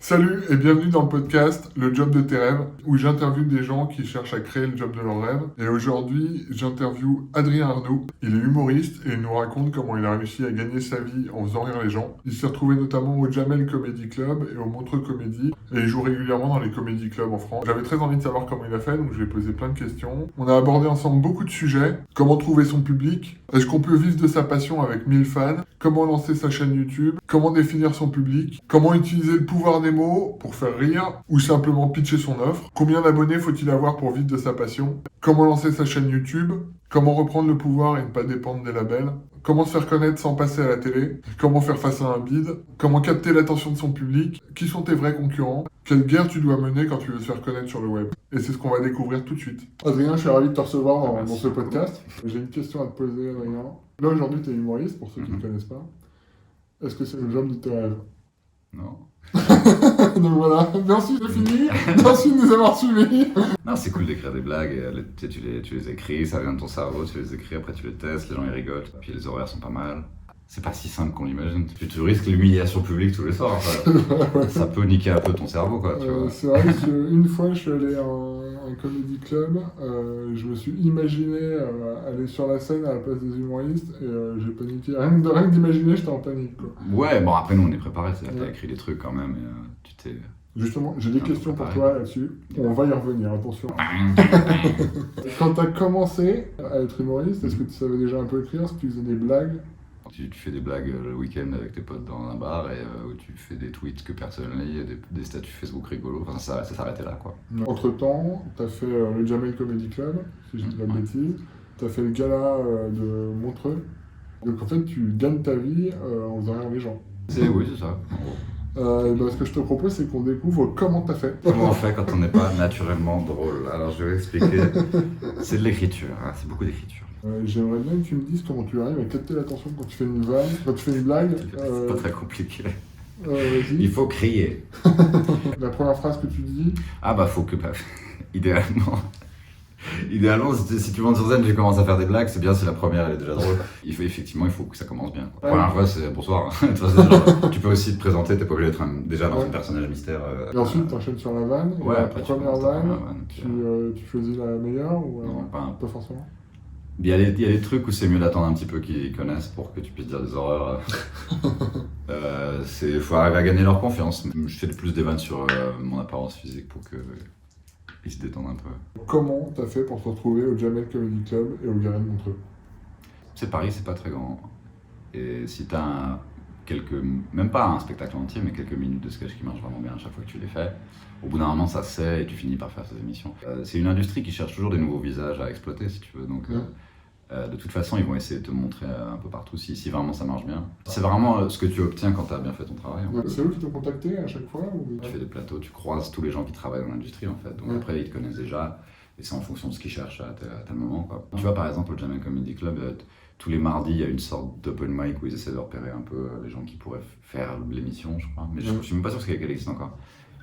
Salut et bienvenue dans le podcast Le Job de tes rêves, où j'interviewe des gens qui cherchent à créer le job de leurs rêves. Et aujourd'hui, j'interviewe Adrien Arnoux. Il est humoriste et il nous raconte comment il a réussi à gagner sa vie en faisant rire les gens. Il s'est retrouvé notamment au Jamel Comedy Club et au Montreux Comédie, et il joue régulièrement dans les comédie clubs en France. J'avais très envie de savoir comment il a fait, donc je lui ai posé plein de questions. On a abordé ensemble beaucoup de sujets. Comment trouver son public? Est-ce qu'on peut vivre de sa passion avec 1000 fans? Comment lancer sa chaîne YouTube? Comment définir son public? Comment utiliser le pouvoir des mots pour faire rire ou simplement pitcher son offre? Combien d'abonnés faut-il avoir pour vivre de sa passion? Comment lancer sa chaîne YouTube? Comment reprendre le pouvoir et ne pas dépendre des labels? Comment se faire connaître sans passer à la télé? Comment faire face à un bide? Comment capter l'attention de son public? Qui sont tes vrais concurrents? Quelle guerre tu dois mener quand tu veux te faire connaître sur le web? Et c'est ce qu'on va découvrir tout de suite. Adrien, je suis ravi de te recevoir dans ce podcast. J'ai une question à te poser, Adrien. Là, aujourd'hui, tu es humoriste, pour ceux qui ne connaissent pas. Est-ce que c'est le job de tes rêves? Non. Donc voilà, merci, c'est fini. Merci de nous avoir suivis. Non, c'est cool d'écrire des blagues, tu les écris, ça vient de ton cerveau, tu les écris, après tu les testes, les gens ils rigolent, puis les horaires sont pas mal. C'est pas si simple qu'on l'imagine. Tu risques l'humiliation publique tous les soirs. Ouais. Ça peut niquer un peu ton cerveau, quoi. Tu vois. C'est vrai qu'une fois, je suis allé à un comedy club, je me suis imaginé aller sur la scène à la place des humoristes et j'ai paniqué. Rien que d'imaginer, j'étais en panique, quoi. Ouais, bon, après nous on est préparés, c'est-à-dire t'as écrit des trucs quand même et tu t'es... Justement, j'ai des questions pour toi là-dessus. On va y revenir, attention. Quand tu as commencé à être humoriste, est-ce que tu savais déjà un peu écrire? Est-ce que tu faisais des blagues? Tu fais des blagues le week-end avec tes potes dans un bar et où tu fais des tweets que personne lit, des statuts Facebook rigolos, enfin ça s'arrêtait là, quoi. Entre-temps, tu as fait le Jamel Comedy Club, si je dis pas de bêtises. Tu as fait le gala de Montreux. Donc en fait, tu gagnes ta vie en faisant rire les gens. Oui, c'est ça, en gros. Ce que je te propose, c'est qu'on découvre comment tu as fait. Comment on fait quand on n'est pas naturellement drôle? Alors je vais expliquer. C'est de l'écriture, hein, c'est beaucoup d'écriture. J'aimerais bien que tu me dises comment tu arrives à capter l'attention quand tu fais une vanne, quand tu fais une blague. C'est pas très compliqué. Vas-y. Il faut crier. La première phrase que tu dis. Ah bah faut que... Idéalement, si tu montes sur scène, tu commences à faire des blagues, c'est bien si la première elle est déjà drôle. Il faut que ça commence bien. La première fois, c'est bonsoir. De toute façon, genre, tu peux aussi te présenter, t'es pas obligé d'être déjà dans un personnage mystère. Et ensuite, t'enchaînes sur la vanne. Ouais, après la première vanne, puis, tu choisis la meilleure ou non, pas forcément? Il y a des trucs où c'est mieux d'attendre un petit peu qu'ils connaissent pour que tu puisses dire des horreurs. Faut arriver à gagner leur confiance. Je fais plus des vannes sur mon apparence physique pour qu'ils se détendent un peu. Comment t'as fait pour te retrouver au Jamel Comedy Club et au Gala de Montreux? C'est Paris, c'est pas très grand. Et si t'as même pas un spectacle entier, mais quelques minutes de sketch qui marchent vraiment bien à chaque fois que tu les fais, au bout d'un moment ça se sait et tu finis par faire ces émissions. C'est une industrie qui cherche toujours des nouveaux visages à exploiter, si tu veux. Donc, de toute façon, ils vont essayer de te montrer un peu partout si vraiment ça marche bien. C'est vraiment ce que tu obtiens quand tu as bien fait ton travail. C'est eux qui t'ont contacté à chaque fois ou... Tu fais des plateaux, tu croises tous les gens qui travaillent dans l'industrie en fait. Donc après, ils te connaissent déjà et c'est en fonction de ce qu'ils cherchent à tel moment, quoi. Tu vois, par exemple, au Jamel Comedy Club, tous les mardis, il y a une sorte d'open mic où ils essaient de repérer un peu les gens qui pourraient faire l'émission, je crois. Mais je suis même pas sûr qu'elle existe encore.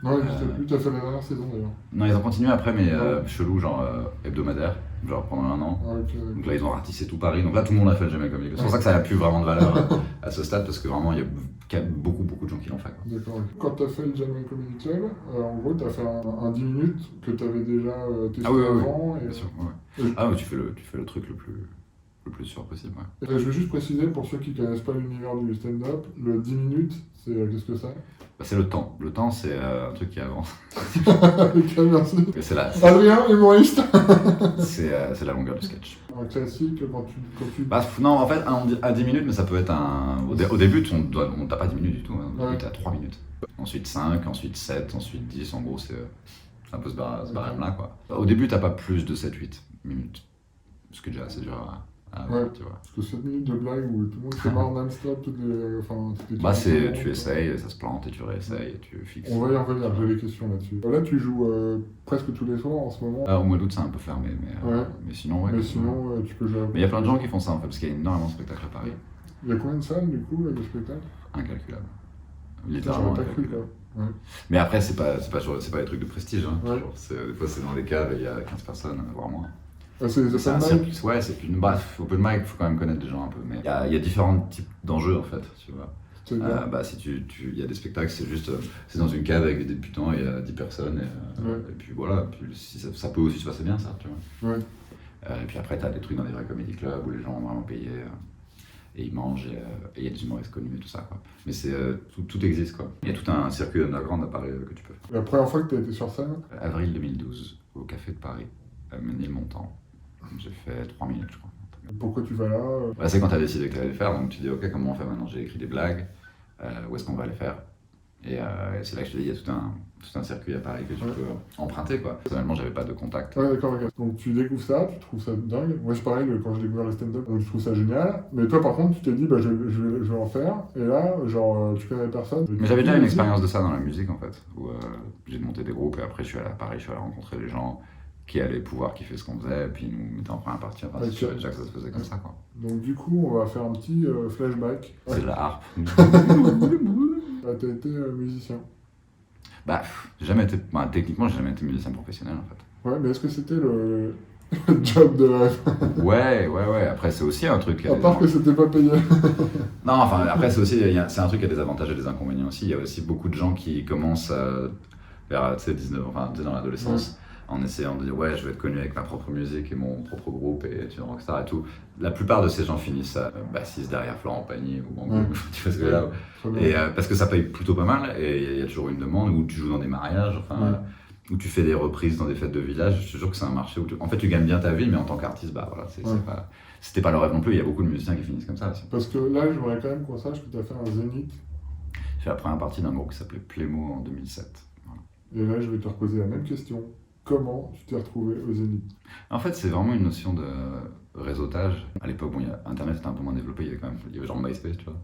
Non, je sais plus, t'as fait la dernière saison d'ailleurs. Non, ils ont continué après, mais chelou, genre hebdomadaire, genre pendant un an. Okay. Donc là, ils ont ratissé tout Paris. Donc là, tout le monde a fait le Jamel Comedy Club. C'est pour ça que ça n'a plus vraiment de valeur à ce stade, parce que vraiment, il y a beaucoup de gens qui l'ont fait. D'accord. Quand t'as fait le Jamel Comedy Club, en gros, t'as fait un 10 minutes que t'avais déjà testé avant. Oui, bien sûr. Ouais. Ah oui, tu fais le truc le plus sûr possible. Ouais. Je veux juste préciser, pour ceux qui ne connaissent pas l'univers du stand-up, le 10 minutes, c'est qu'est-ce que c'est? C'est le temps. Le temps, c'est un truc qui avance. Ok, merci. C'est Adrien, humoriste. C'est la longueur du sketch. Un classique, quand tu... non, en fait, à 10 minutes, mais ça peut être au début, on t'a pas 10 minutes du tout. Hein. Au début, t'as 3 minutes. Ensuite 5, ensuite 7, ensuite 10. En gros, c'est un peu ce barème-là, quoi. Au début, t'as pas plus de 7-8 minutes. Ce qui est déjà assez dur tu vois. Parce que 7 minutes de blague où tout le monde se marre non-stop, toutes les tu essayes, ça se plante et tu réessayes et tu fixes. On va y revenir, j'ai des questions là-dessus. Là, tu joues presque tous les soirs en ce moment. Au mois d'août, c'est un peu fermé, mais sinon, ouais. Mais sinon, tu peux jouer. Mais il y a plein de gens qui font ça en fait, parce qu'il y a énormément de spectacles à Paris. Il y a combien de salles du coup, de spectacles? Incalculable. Littéralement incalculable. Ouais. Mais après, c'est pas des trucs de prestige. Hein. Des fois, c'est dans des caves et il y a 15 personnes, voire moins. C'est des open mic? Ouais, c'est une open mic, il faut quand même connaître des gens un peu. Mais il y a différents types d'enjeux en fait, tu vois. Bah, si il y a des spectacles, c'est juste, c'est dans une cave avec des débutants, il y a 10 personnes, et puis voilà, puis si ça peut aussi se passer bien, ça, tu vois. Ouais. Et puis après, t'as des trucs dans des vrais comédie clubs où les gens ont vraiment payé, et ils mangent, et il y a des humoristes connus et tout ça, quoi. Mais tout existe, quoi. Il y a tout un circuit underground à Paris que tu peux faire. La première fois que tu as été sur scène? Avril 2012, au Café de Paris, à Ménilmontant. J'ai fait 3 minutes, je crois. Pourquoi tu vas là? Bah, c'est quand tu as décidé que tu allais le faire, donc tu dis ok, comment on fait maintenant? J'ai écrit des blagues, où est-ce qu'on va les faire? Et c'est là que je te dis, il y a tout un circuit à Paris que tu peux emprunter, quoi. Personnellement, j'avais pas de contact. Ouais, d'accord, ok. Donc tu découvres ça, tu trouves ça dingue. Moi, c'est pareil, quand j'ai découvert le stand-up, donc je trouve ça génial. Mais toi, par contre, tu t'es dit, bah, je vais en faire. Et là, genre, tu connais personne. Mais j'avais déjà une expérience de ça dans la musique, en fait, où j'ai monté des groupes, et après, je suis allé à Paris, je suis allé rencontrer des gens qui allaient pouvoir kiffer ce qu'on faisait, et puis ils nous mettaient en première partie. Enfin, je savais déjà que ça se faisait comme ça, quoi. Donc du coup, on va faire un petit flashback. C'est de la harpe. T'as été musicien. Bah, techniquement, j'ai jamais été musicien professionnel, en fait. Ouais, mais est-ce que c'était le job de rêve? Ouais. Après, c'est aussi un truc. À part que c'était pas payé. Non, enfin, après, c'est un truc qui a des avantages et des inconvénients aussi. Il y a aussi beaucoup de gens qui commencent vers 19, enfin, dans l'adolescence, en essayant de dire, ouais, je vais être connu avec ma propre musique et mon propre groupe et tu es rockstar et tout. La plupart de ces gens finissent bassiste derrière Florent Pagny ou Bangou, tu vois ce que je veux dire. Et parce que ça paye plutôt pas mal et il y a toujours une demande où tu joues dans des mariages, enfin. Où tu fais des reprises dans des fêtes de village. Je te jure que c'est un marché où en fait tu gagnes bien ta vie, mais en tant qu'artiste, bah voilà, c'était pas le rêve non plus. Il y a beaucoup de musiciens qui finissent comme ça aussi. Parce que là, j'aimerais quand même qu'on sache que tu as fait un zénith. J'ai fait la première partie d'un groupe qui s'appelait Plémo en 2007. Voilà. Et là, je vais te reposer la même question. Comment tu t'es retrouvé au zénith? En fait, c'est vraiment une notion de réseautage. À l'époque, bon, Internet était un peu moins développé, il y avait genre MySpace, tu vois.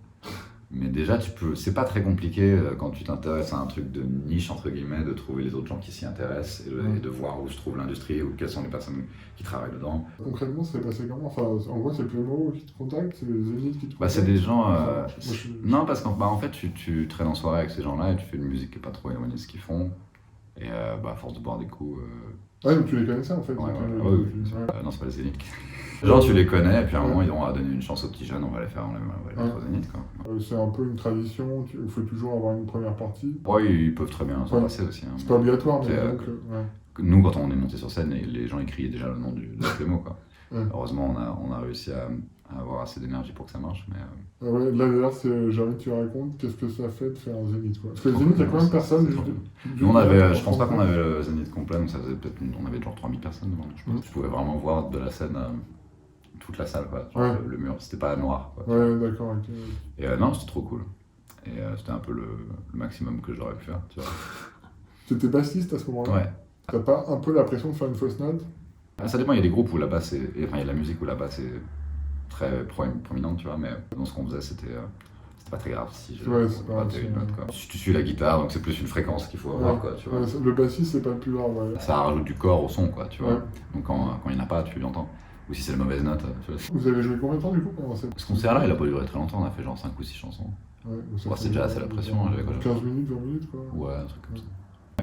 Mais déjà, c'est pas très compliqué quand tu t'intéresses à un truc de niche, entre guillemets, de trouver les autres gens qui s'y intéressent et de voir où se trouve l'industrie ou quelles sont les personnes qui travaillent dedans. Concrètement, c'est passé comment? Enfin, en gros, c'est Plémo qui te contacte, c'est Zénith qui te contacte? Bah, c'est des gens. Non, parce qu'en fait, tu traînes en soirée avec ces gens-là et tu fais une musique qui est pas trop éloignée de ce qu'ils font. Et à force de boire des coups. Ouais, donc tu les connaissais en fait. Ouais. Non, c'est pas les Zénith. Genre, tu les connais, et puis à un moment, ils ont donné une chance aux petits jeunes, on va les faire, on va les mettre au Zénith, quoi. C'est un peu une tradition, il faut toujours avoir une première partie. Ouais, ils peuvent très bien s'en passer aussi. Hein. C'est pas obligatoire, mais donc, nous, quand on est monté sur scène, les gens ils criaient déjà le nom de Plémo, quoi. Heureusement, on a réussi à avoir assez d'énergie pour que ça marche, mais... Ouais, là d'ailleurs, j'ai envie que tu racontes qu'est-ce que ça fait de faire un Zénith, quoi. Parce que le Zénith, il y a combien de personnes? Nous, je pense pas qu'on avait le Zénith complet, donc ça faisait peut-être, on avait genre 3000 personnes devant nous, je pense. Tu pouvais vraiment voir de la scène toute la salle, quoi. Genre, le mur, c'était pas noir, quoi. Ouais, d'accord, ok. Et non, c'était trop cool. Et c'était un peu le maximum que j'aurais pu faire, tu vois. T'étais bassiste à ce moment-là? Ouais. T'as pas un peu la pression de faire une fausse note? Ça dépend, il y a des groupes où la basse il y a de la musique où la basse est très prominente, tu vois, mais dans ce qu'on faisait, c'était pas très grave si je ratais une note, quoi. Tu suis la guitare, donc c'est plus une fréquence qu'il faut avoir, quoi, tu vois. Le bassiste, c'est pas le plus grave, ouais. Ça rajoute du corps au son, quoi, tu vois. Donc quand il n'y en a pas, tu l'entends. Ou si c'est la mauvaise note, tu vois. Vous avez joué combien de temps, du coup, pendant cette... Ce concert-là, il a pas duré très longtemps, on a fait genre 5 ou 6 chansons. Ouais, c'est déjà assez la pression, j'avais quoi. 15 minutes, 20 minutes, quoi. Ouais, un truc comme ça.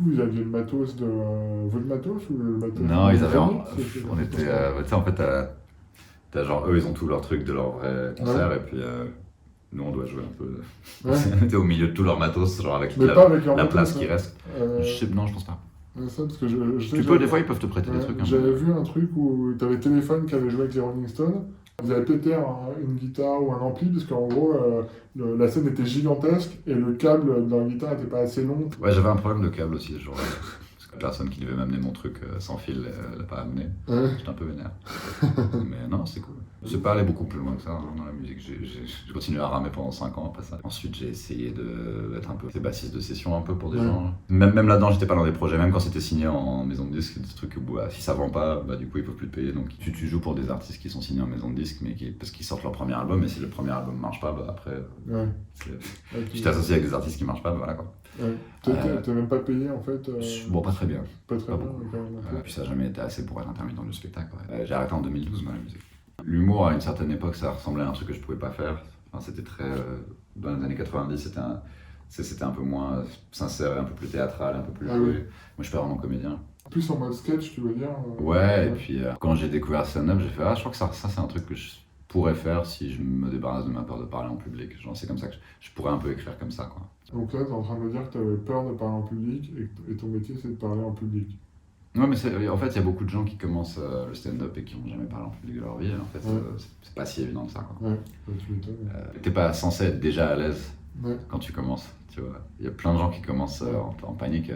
Vous aviez le matos de... votre matos ou le matos? Non, ils avaient... On était... tu sais, en fait, t'as genre... Eux, ils ont tout leur truc de leur vrai concert, et puis... nous, on doit jouer un peu... On était au milieu de tout leur matos, genre avec la place qui reste. Non, je pense pas. Ça, parce que des fois, ils peuvent te prêter des trucs. J'avais vu un truc où t'avais Téléphone qui avait joué avec les Rolling Stones. Ils avaient pété une guitare ou un ampli, parce qu'en gros, la scène était gigantesque et le câble de la guitare n'était pas assez long. Ouais, j'avais un problème de câble aussi, genre. Parce que la personne qui devait m'amener mon truc sans fil l'a pas amené. J'étais un peu vénère. Mais non, c'est cool. C'est pas allé beaucoup plus loin que ça dans la musique. J'ai continué à ramer pendant 5 ans après ça. Ensuite, j'ai essayé d'être un peu bassiste de session un peu pour des gens. Même là-dedans, j'étais pas dans des projets, même quand c'était signé en maison de disque, des trucs où si ça vend pas, bah du coup ils peuvent plus te payer. Donc tu joues pour des artistes qui sont signés en maison de disque, mais parce qu'ils sortent leur premier album, et si le premier album marche pas, bah après. Tu t'associes avec des artistes qui marchent pas, bah voilà quoi. T'es même pas payé en fait Bon, pas très bien. Pas très bien, puis ça n'a jamais été assez pour être intermittent du spectacle. J'ai arrêté en 2012, moi, la musique. L'humour, à une certaine époque, ça ressemblait à un truc que je pouvais pas faire. Enfin, c'était très... dans les années 90, c'était un peu moins sincère, un peu plus théâtral, un peu plus... Moi, je suis pas vraiment comédien. Plus en mode sketch, tu veux dire Ouais, et puis quand j'ai découvert stand-up, j'ai fait « Ah, je crois que ça c'est un truc que je pourrais faire si je me débarrasse de ma peur de parler en public. Genre, c'est comme ça que je pourrais un peu écrire comme ça, quoi. Donc là, tu es en train de me dire que tu avais peur de parler en public et ton métier, c'est de parler en public. Ouais, mais en fait, il y a beaucoup de gens qui commencent le stand-up et qui n'ont jamais parlé en public de leur vie. En fait, c'est pas si évident que ça, quoi. Ouais, tu m'étonnes. T'es pas censé être déjà à l'aise Ouais. quand tu commences, tu vois. Il y a plein de gens qui commencent en panique.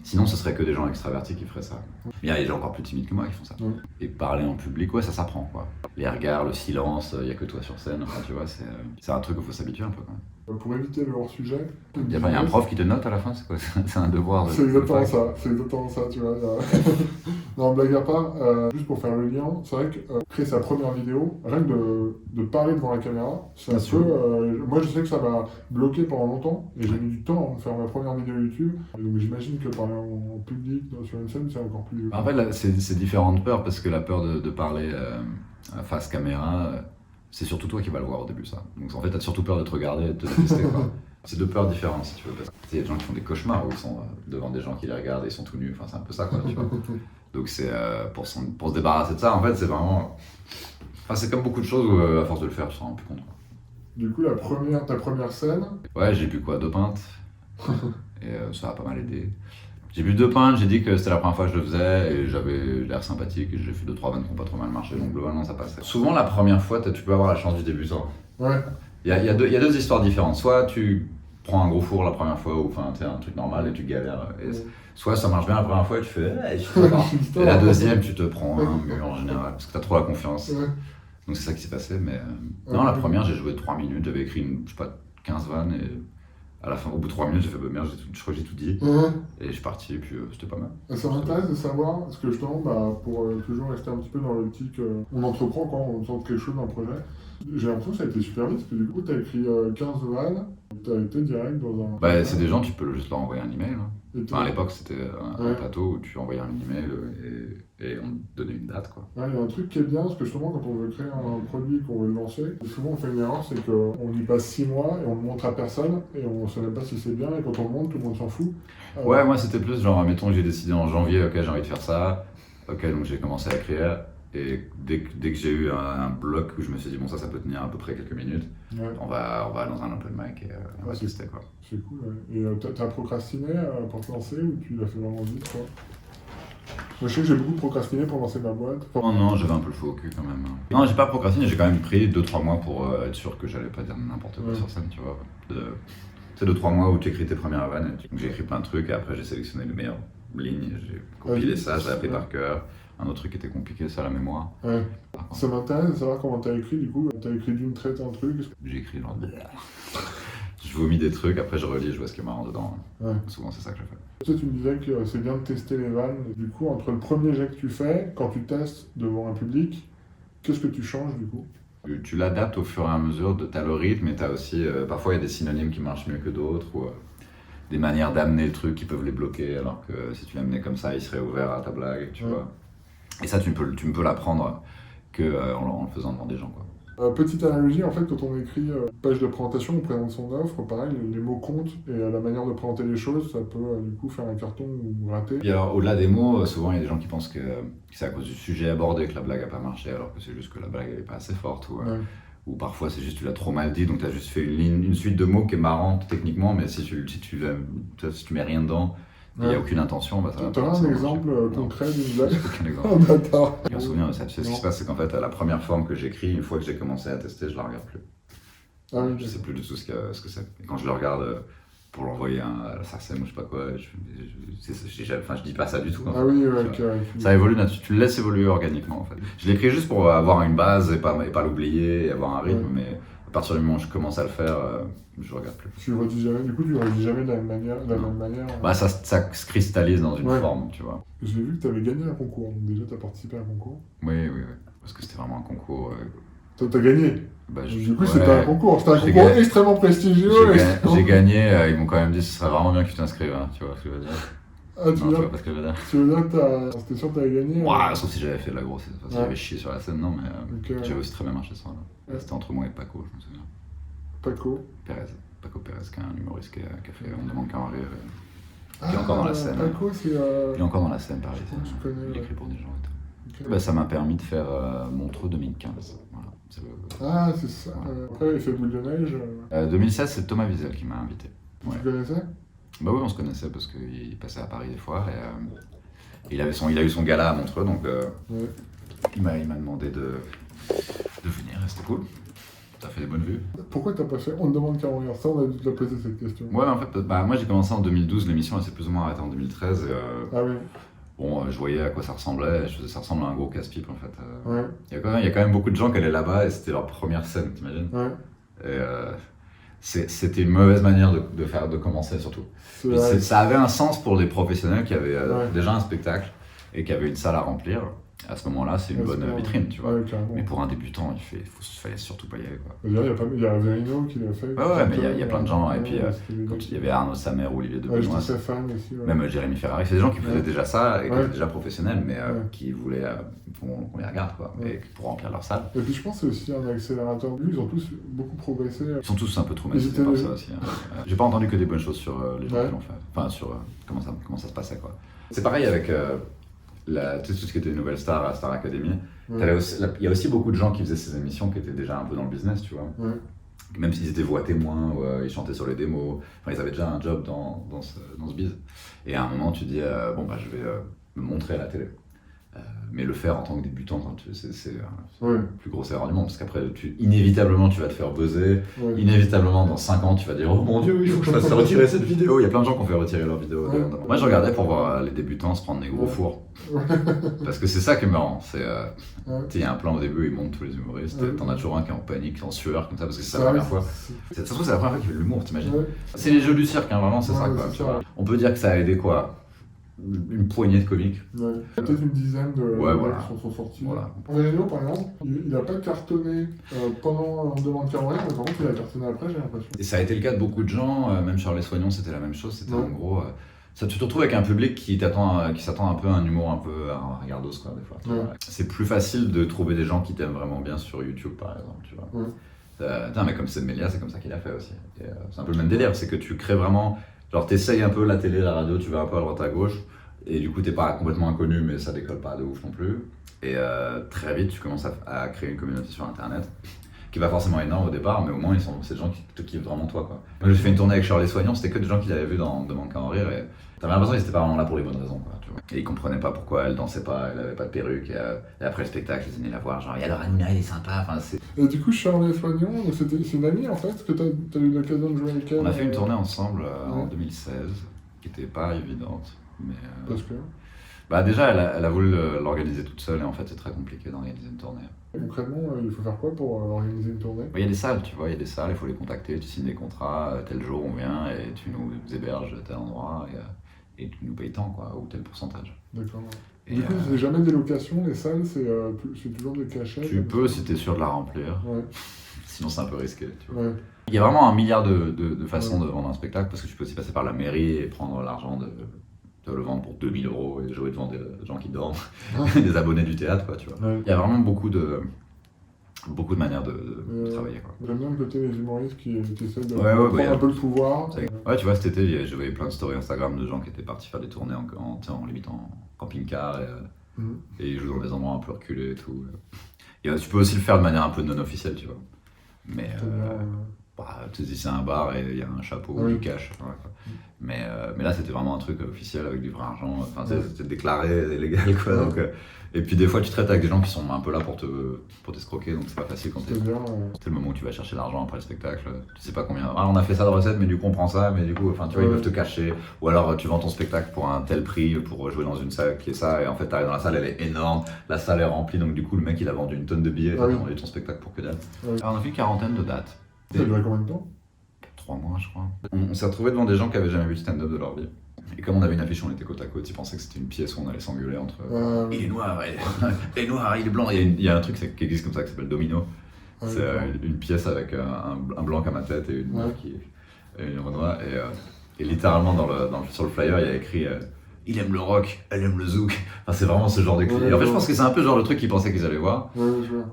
Sinon, ce serait que des gens extravertis qui feraient ça. Mais il y a des gens encore plus timides que moi qui font ça. Ouais. Et parler en public, ouais, ça s'apprend, quoi. Les regards, le silence, il n'y a que toi sur scène. Enfin, tu vois, c'est un truc qu'il faut s'habituer un peu, quand même. Pour éviter le hors-sujet... Il y a un prof qui te note à la fin, c'est quoi? C'est un devoir. C'est exactement ça, tu vois. Non, blague à part, juste pour faire le lien, c'est vrai que créer sa première vidéo, rien que de parler devant la caméra, c'est un peu... moi, je sais que ça m'a bloqué pendant longtemps, et j'ai mis du temps avant de faire ma première vidéo YouTube. Donc j'imagine que parler en public, sur une scène, c'est encore plus... En fait, là, c'est différentes peurs, parce que la peur de parler face caméra, c'est surtout toi qui vas le voir au début, ça. Donc en fait, t'as surtout peur de te regarder et de te détester, quoi. C'est deux peurs différentes, si tu veux. Il y a des gens qui font des cauchemars où ils sont devant des gens qui les regardent et ils sont tout nus. Enfin, c'est un peu ça, quoi, tu vois. Donc c'est pour se débarrasser de ça, en fait, c'est vraiment... Enfin, c'est comme beaucoup de choses où, à force de le faire, tu te rends plus compte, quoi. Du coup, ta première scène... Ouais, j'ai bu quoi, 2 pintes. Et ça a pas mal aidé. J'ai bu 2 pintes, j'ai dit que c'était la première fois que je le faisais et j'avais l'air sympathique et j'ai fait 2-3 vannes qui n'ont pas trop mal marché, donc globalement ça passait. Souvent la première fois, tu peux avoir la chance du débutant. Ouais. Il y a deux histoires différentes. Soit tu prends un gros four la première fois, ou enfin tu un truc normal et tu galères. Soit ça marche bien la première fois et tu fais je suis content. Et la deuxième, tu te prends un mur en général parce que tu as trop la confiance. Ouais. Donc c'est ça qui s'est passé. Mais non, la première, j'ai joué 3 minutes, j'avais écrit je sais pas, 15 vannes et à la fin, au bout de 3 minutes, j'ai fait merde, je crois que j'ai tout dit. Et je suis parti et puis c'était pas mal. Ça m'intéresse de savoir, parce que justement, pour toujours rester un petit peu dans l'optique, on entreprend quand on tente quelque chose dans le projet. J'ai l'impression que ça a été super vite, parce que du coup, tu as écrit 15 vannes, tu as été direct dans un... Bah, c'est des gens, tu peux juste leur envoyer un email. Enfin, à l'époque, c'était un plateau où tu envoyais un email et on te donnait une date, quoi. Ouais, il y a un truc qui est bien, parce que justement, quand on veut créer un produit qu'on veut le lancer, souvent on fait une erreur, c'est qu'on y passe 6 mois et on le montre à personne, et on ne sait même pas si c'est bien, et quand on le montre, tout le monde s'en fout. Ouais, moi c'était plus genre, mettons que j'ai décidé en janvier, ok, j'ai envie de faire ça, ok, donc j'ai commencé à écrire, et dès que j'ai eu un bloc où je me suis dit, bon, ça peut tenir à peu près quelques minutes, on va dans un open mic et on va tester, quoi. C'est cool, ouais. Et t'as procrastiné pour te lancer, ou tu l'as fait vraiment vite, quoi? Moi, je sais que j'ai beaucoup procrastiné pour lancer ma boîte. Non, j'avais un peu le feu au cul quand même. Non, j'ai pas procrastiné, j'ai quand même pris 2-3 mois pour être sûr que j'allais pas dire n'importe quoi sur scène, tu vois. C'est 2-3 mois où tu écris tes premières vannes. Donc j'ai écrit plein de trucs et après j'ai sélectionné les meilleures lignes, j'ai compilé ça, j'ai appris par cœur. Un autre truc qui était compliqué, c'est la mémoire. Ouais. Ça m'intéresse de savoir comment t'as écrit, du coup. T'as écrit d'une traite un truc. J'ai écrit genre... Je vomis des trucs, après je relis, je vois ce qui est marrant dedans. Ouais. Souvent c'est ça que je fais. Toi, tu me disais que c'est bien de tester les vannes. Du coup, entre le premier jet que tu fais, quand tu testes devant un public, qu'est-ce que tu changes du coup? Tu l'adaptes au fur et à mesure, t'as le rythme et t'as aussi... parfois il y a des synonymes qui marchent mieux que d'autres ou des manières d'amener le truc qui peuvent les bloquer, alors que si tu l'amenais comme ça, il serait ouvert à ta blague, tu vois. Et ça, tu ne peux l'apprendre qu'en le faisant devant des gens, quoi. Petite analogie, en fait, quand on écrit page de présentation, on présente son offre, pareil, les mots comptent et la manière de présenter les choses, ça peut du coup faire un carton ou rater. Et alors, au-delà des mots, souvent il y a des gens qui pensent que c'est à cause du sujet abordé que la blague n'a pas marché, alors que c'est juste que la blague n'est pas assez forte. Ou parfois c'est juste que tu l'as trop mal dit, donc tu as juste fait une suite de mots qui est marrante techniquement, mais si tu mets rien dedans, il n'y a aucune intention, ça va pas. Tu as un exemple concret d'une blague? Aucun exemple. Je me souviens de ça. Tu sais ce qui se passe, c'est qu'en fait, la première forme que j'écris, une fois que j'ai commencé à tester, je la regarde plus. Je sais plus du tout ce que c'est. Et quand je le regarde pour l'envoyer à la SACEM ou je sais pas quoi, je dis pas ça du tout. Ah oui, ça évolue, tu le laisses évoluer organiquement en fait. Je l'écris juste pour avoir une base et pas l'oublier et avoir un rythme, mais à partir du moment où je commence à le faire, je regarde plus. Tu redis jamais, du coup, tu redis jamais de la même manière. Ça se cristallise dans une forme, tu vois. J'ai vu que tu avais gagné un concours, donc déjà tu as participé à un concours. Oui, parce que c'était vraiment un concours. T'as gagné? Du coup, c'était un concours, extrêmement prestigieux. J'ai gagné, ils m'ont quand même dit que ce serait vraiment bien que tu t'inscrives, hein, tu vois ce que je veux dire. Tu vois pas ce que je veux dire. Tu veux dire que c'était sûr que t'avais gagné? Ouais, sauf si j'avais fait de la grosse, si j'avais chié sur la scène, non, mais j'avais aussi très bien marché ce soir-là. C'était entre moi et Paco, je me souviens. Paco Pérez, qui est un humoriste qui a fait On demande qu'à en rire. Il est encore dans la scène. Paco, c'est... Il est encore dans la scène, pareil. Il écrit pour des gens et tout. Ça m'a permis de faire Montreux 2015. Voilà. Ah, c'est ça. Après, Effet Boule de Neige. 2016, c'est Thomas Wiesel qui m'a invité. Ouais. Tu connaissais? Bah oui, on se connaissait parce qu'il passait à Paris des fois et il a eu son gala à Montreux, donc Ouais. il m'a demandé de venir et c'était cool. T'as fait des bonnes vues. Pourquoi t'as pas fait On te demande qu'à revenir. Ça, on a dû te la poser cette question. Ouais, en fait, bah, moi j'ai commencé en 2012, l'émission elle s'est plus ou moins arrêtée en 2013. Ah oui. Bon, je voyais à quoi ça ressemblait, ça ressemble à un gros casse-pipe en fait. Ouais. Il y a quand même beaucoup de gens qui allaient là-bas et c'était leur première scène, t'imagines? Ouais. Et c'était une mauvaise manière de commencer surtout. C'est Puis vrai. ça avait un sens pour des professionnels qui avaient Ouais. déjà un spectacle et qui avaient une salle à remplir. À ce moment-là, c'est une Ouais, bonne c'est bien. vitrine, tu vois. Ouais, carrément. Mais pour un débutant, fallait surtout pas y aller, quoi. Il y a Verino qui l'a fait. Ouais, mais il y a plein de gens. Et puis, c'était quand il y avait Arnaud Samer ou Olivier de Ouais, j'étais Benoît, très fan aussi. Ouais. même Jérémy Ferrari, c'est des gens qui faisaient Ouais. déjà ça et qui Ouais. étaient déjà professionnels, mais Ouais. qui voulaient qu'on les regarde, quoi, Ouais. et pour remplir leur salle. Et puis je pense que c'est aussi un accélérateur. Ils ont tous beaucoup progressé. Ils sont tous un peu traumatisés Ils étaient par déjà- ça aussi. Hein. J'ai pas entendu que des bonnes choses sur les gens Ouais. qui l'ont fait. Enfin, sur comment ça se passait, quoi. C'est pareil avec tu sais, tout ce qui était Nouvelle Star à Star Academy. Ouais. Il y a aussi beaucoup de gens qui faisaient ces émissions qui étaient déjà un peu dans le business, tu vois. Ouais. Même s'ils étaient voix témoins, ou, ils chantaient sur les démos, enfin, ils avaient déjà un job dans ce biz. Et à un moment, tu dis, bon, bah, je vais me montrer à la télé. Mais le faire en tant que débutant, c'est Ouais. la plus grosse erreur du monde, parce qu'après, inévitablement, tu vas te faire buzzer. Ouais. Inévitablement, dans 5 ans, tu vas dire, oh mon Dieu, il faut que je fasse retirer cette vidéo. Il y a plein de gens qui ont fait retirer leur vidéo. Ouais. Moi, je regardais pour voir les débutants se prendre des gros Ouais. fours. Parce que c'est ça qui est marrant. C'est, Ouais. il y a un plan au début, ils montent tous les humoristes. Ouais. T'en as toujours un qui est en panique, en sueur, comme ça, parce que c'est Ça sa première fois. c'est- Ça se trouve, c'est la première fois qu'il fait de l'humour, t'imagines? Ouais. C'est les jeux du cirque, hein, vraiment, c'est Ouais, ça, quoi. c'est tu ça. vois. On peut dire que ça a aidé quoi? Une poignée de comiques. Ouais. Peut-être une dizaine de Ouais, mecs voilà. qui sont sortis. Voilà. Verino, par exemple, il n'a pas cartonné pendant On demande qu'à revenir, mais par contre, il a cartonné après, j'ai l'impression. Et ça a été le cas de beaucoup de gens, même Charles Soignon, c'était la même chose. C'était Ouais. en gros. Ça, tu te retrouves avec un public qui s'attend un peu à un humour un peu à regardos, quoi, des fois. tu Ouais. vois. C'est plus facile de trouver des gens qui t'aiment vraiment bien sur YouTube, par exemple, tu vois. Ouais. Putain, mais comme c'est Mélia, c'est comme ça qu'il a fait aussi. Et, c'est un peu le même délire, c'est que tu crées vraiment. Genre, t'essayes un peu la télé, la radio, tu vas un peu à droite à gauche, et du coup, t'es pas complètement inconnu, mais ça décolle pas de ouf non plus. Et très vite, tu commences à créer une communauté sur Internet, qui est pas forcément énorme au départ, mais au moins, c'est des gens qui te kiffent vraiment toi, quoi. Moi, j'ai fait une tournée avec Charles Soignon, c'était que des gens qui l'avaient vu dans Demande qu'à en rire, et t'avais l'impression qu'ils étaient pas vraiment là pour les bonnes raisons, quoi, tu vois. Et ils comprenaient pas pourquoi elle dansait pas, elle avait pas de perruque, et après le spectacle, ils venaient la voir, genre, et alors Hanouna, il est sympa, enfin, c'est. Et du coup, Charles Soignon, c'est une amie en fait, que t'as eu l'occasion de jouer avec elle. On a fait une tournée ensemble en Ouais. 2016, qui était pas évidente, mais. Parce que, Bah déjà, elle a voulu l'organiser toute seule et en fait c'est très compliqué d'organiser une tournée. concrètement, il faut faire quoi pour organiser une tournée? Il y a des salles, tu vois, il y a des salles, il faut les contacter, tu signes des contrats, tel jour on vient et tu nous héberges à tel endroit et tu nous payes tant, quoi, ou tel pourcentage. D'accord. Et, Du coup, c'est jamais des locations, les salles, c'est toujours des cachets. tu comme peux ça. si t'es sûr de la remplir, Ouais, sinon c'est un peu risqué, tu vois. ouais, Il y a vraiment un milliard de façons de vendre un spectacle parce que tu peux aussi passer par la mairie et prendre l'argent de le vendre pour 2000 € et jouer devant des gens qui dorment, des abonnés du théâtre, quoi, tu vois. ouais. Il y a vraiment beaucoup de manières de travailler, quoi. J'aime bien le côté des humoristes qui essaient de Ouais, prendre bah, un peu le pouvoir. Ouais, tu vois, cet été, je voyais plein de stories Instagram de gens qui étaient partis faire des tournées en limite en camping-car Mhm. et ils jouent dans des endroits un peu reculés et tout. Et tu peux aussi le faire de manière un peu non officielle, tu vois. Mais C'est-à-dire, bah, tu te dis, c'est un bar et il y a un chapeau, Oui. du cash. Ouais, quoi. Mais là, c'était vraiment un truc officiel avec du vrai argent. Enfin, c'était déclaré, c'est légal, quoi. Ouais. Donc, et puis des fois, tu traites avec des gens qui sont un peu là pour t'escroquer, donc c'est pas facile quand t'es. c'est-à-dire, C'est le moment où tu vas chercher l'argent après le spectacle, tu sais pas combien. Ah, on a fait ça de recette, mais du coup on prend ça, mais du coup, enfin, tu vois, ils Ouais. peuvent te cacher. Ou alors tu vends ton spectacle pour un tel prix pour jouer dans une salle qui est ça, et en fait t'arrives dans la salle, elle est énorme, la salle est remplie, donc du coup le mec il a vendu une tonne de billets, Ah oui. il a vendu ton spectacle pour que dalle. Ouais. Alors on a fait une quarantaine de dates. ça a duré combien de temps? 3 mois, je crois. On s'est retrouvés devant des gens qui avaient jamais vu de stand-up de leur vie. Et comme on avait une affiche, on était côte à côte, ils pensaient que c'était une pièce où on allait s'engueuler entre. Il est noir, il est noir, il est blanc. Il y a un truc qui existe comme ça qui s'appelle Domino. Ouais, C'est d'accord. une pièce avec un blanc à ma tête et une Ouais. meuf qui est une Renoir. Et littéralement sur le flyer, il y a écrit il aime le rock, elle aime le zouk. Enfin, c'est vraiment ce genre de cliché. Ouais, En fait, je ouais. pense que c'est un peu le genre de truc qu'ils pensaient qu'ils allaient voir. Ouais, je vois.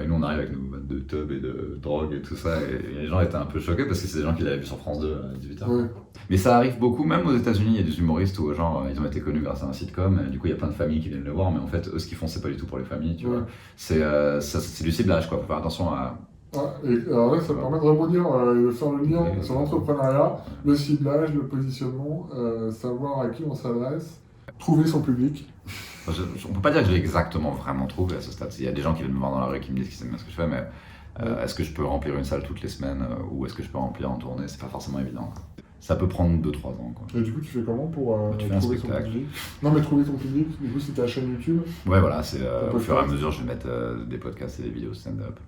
Et nous, on arrive avec nos boîtes de tub et de drogue et tout ça. Et les gens étaient un peu choqués parce que c'est des gens qui l'avaient vu sur France 2 à 18h. Ouais. Mais ça arrive beaucoup, même aux États-Unis, il y a des humoristes où, genre, ils ont été connus grâce à un sitcom. Et du coup, il y a plein de familles qui viennent le voir. Mais en fait, eux, ce qu'ils font, c'est pas du tout pour les familles, tu Ouais. vois. C'est du ciblage, quoi. Faut faire attention à. Et alors là, ça me permet de rebondir et de faire le lien Oui, sur l'entrepreneuriat, le ciblage, le positionnement, savoir à qui on s'adresse, trouver son public. On peut pas dire que je l'ai exactement vraiment trouvé à ce stade. Il y a des gens qui viennent me voir dans la rue qui me disent qu'ils aiment bien ce que je fais, mais est-ce que je peux remplir une salle toutes les semaines ou est-ce que je peux remplir en tournée? C'est pas forcément évident. Ça peut prendre 2-3 ans, quoi. Et du coup, tu fais comment pour Tu fais un trouver son spectacle. public? Non, mais trouver ton public, du coup, c'est ta chaîne YouTube. Ouais, voilà, c'est Un au fur et à podcast. mesure, je vais mettre des podcasts et des vidéos stand-up.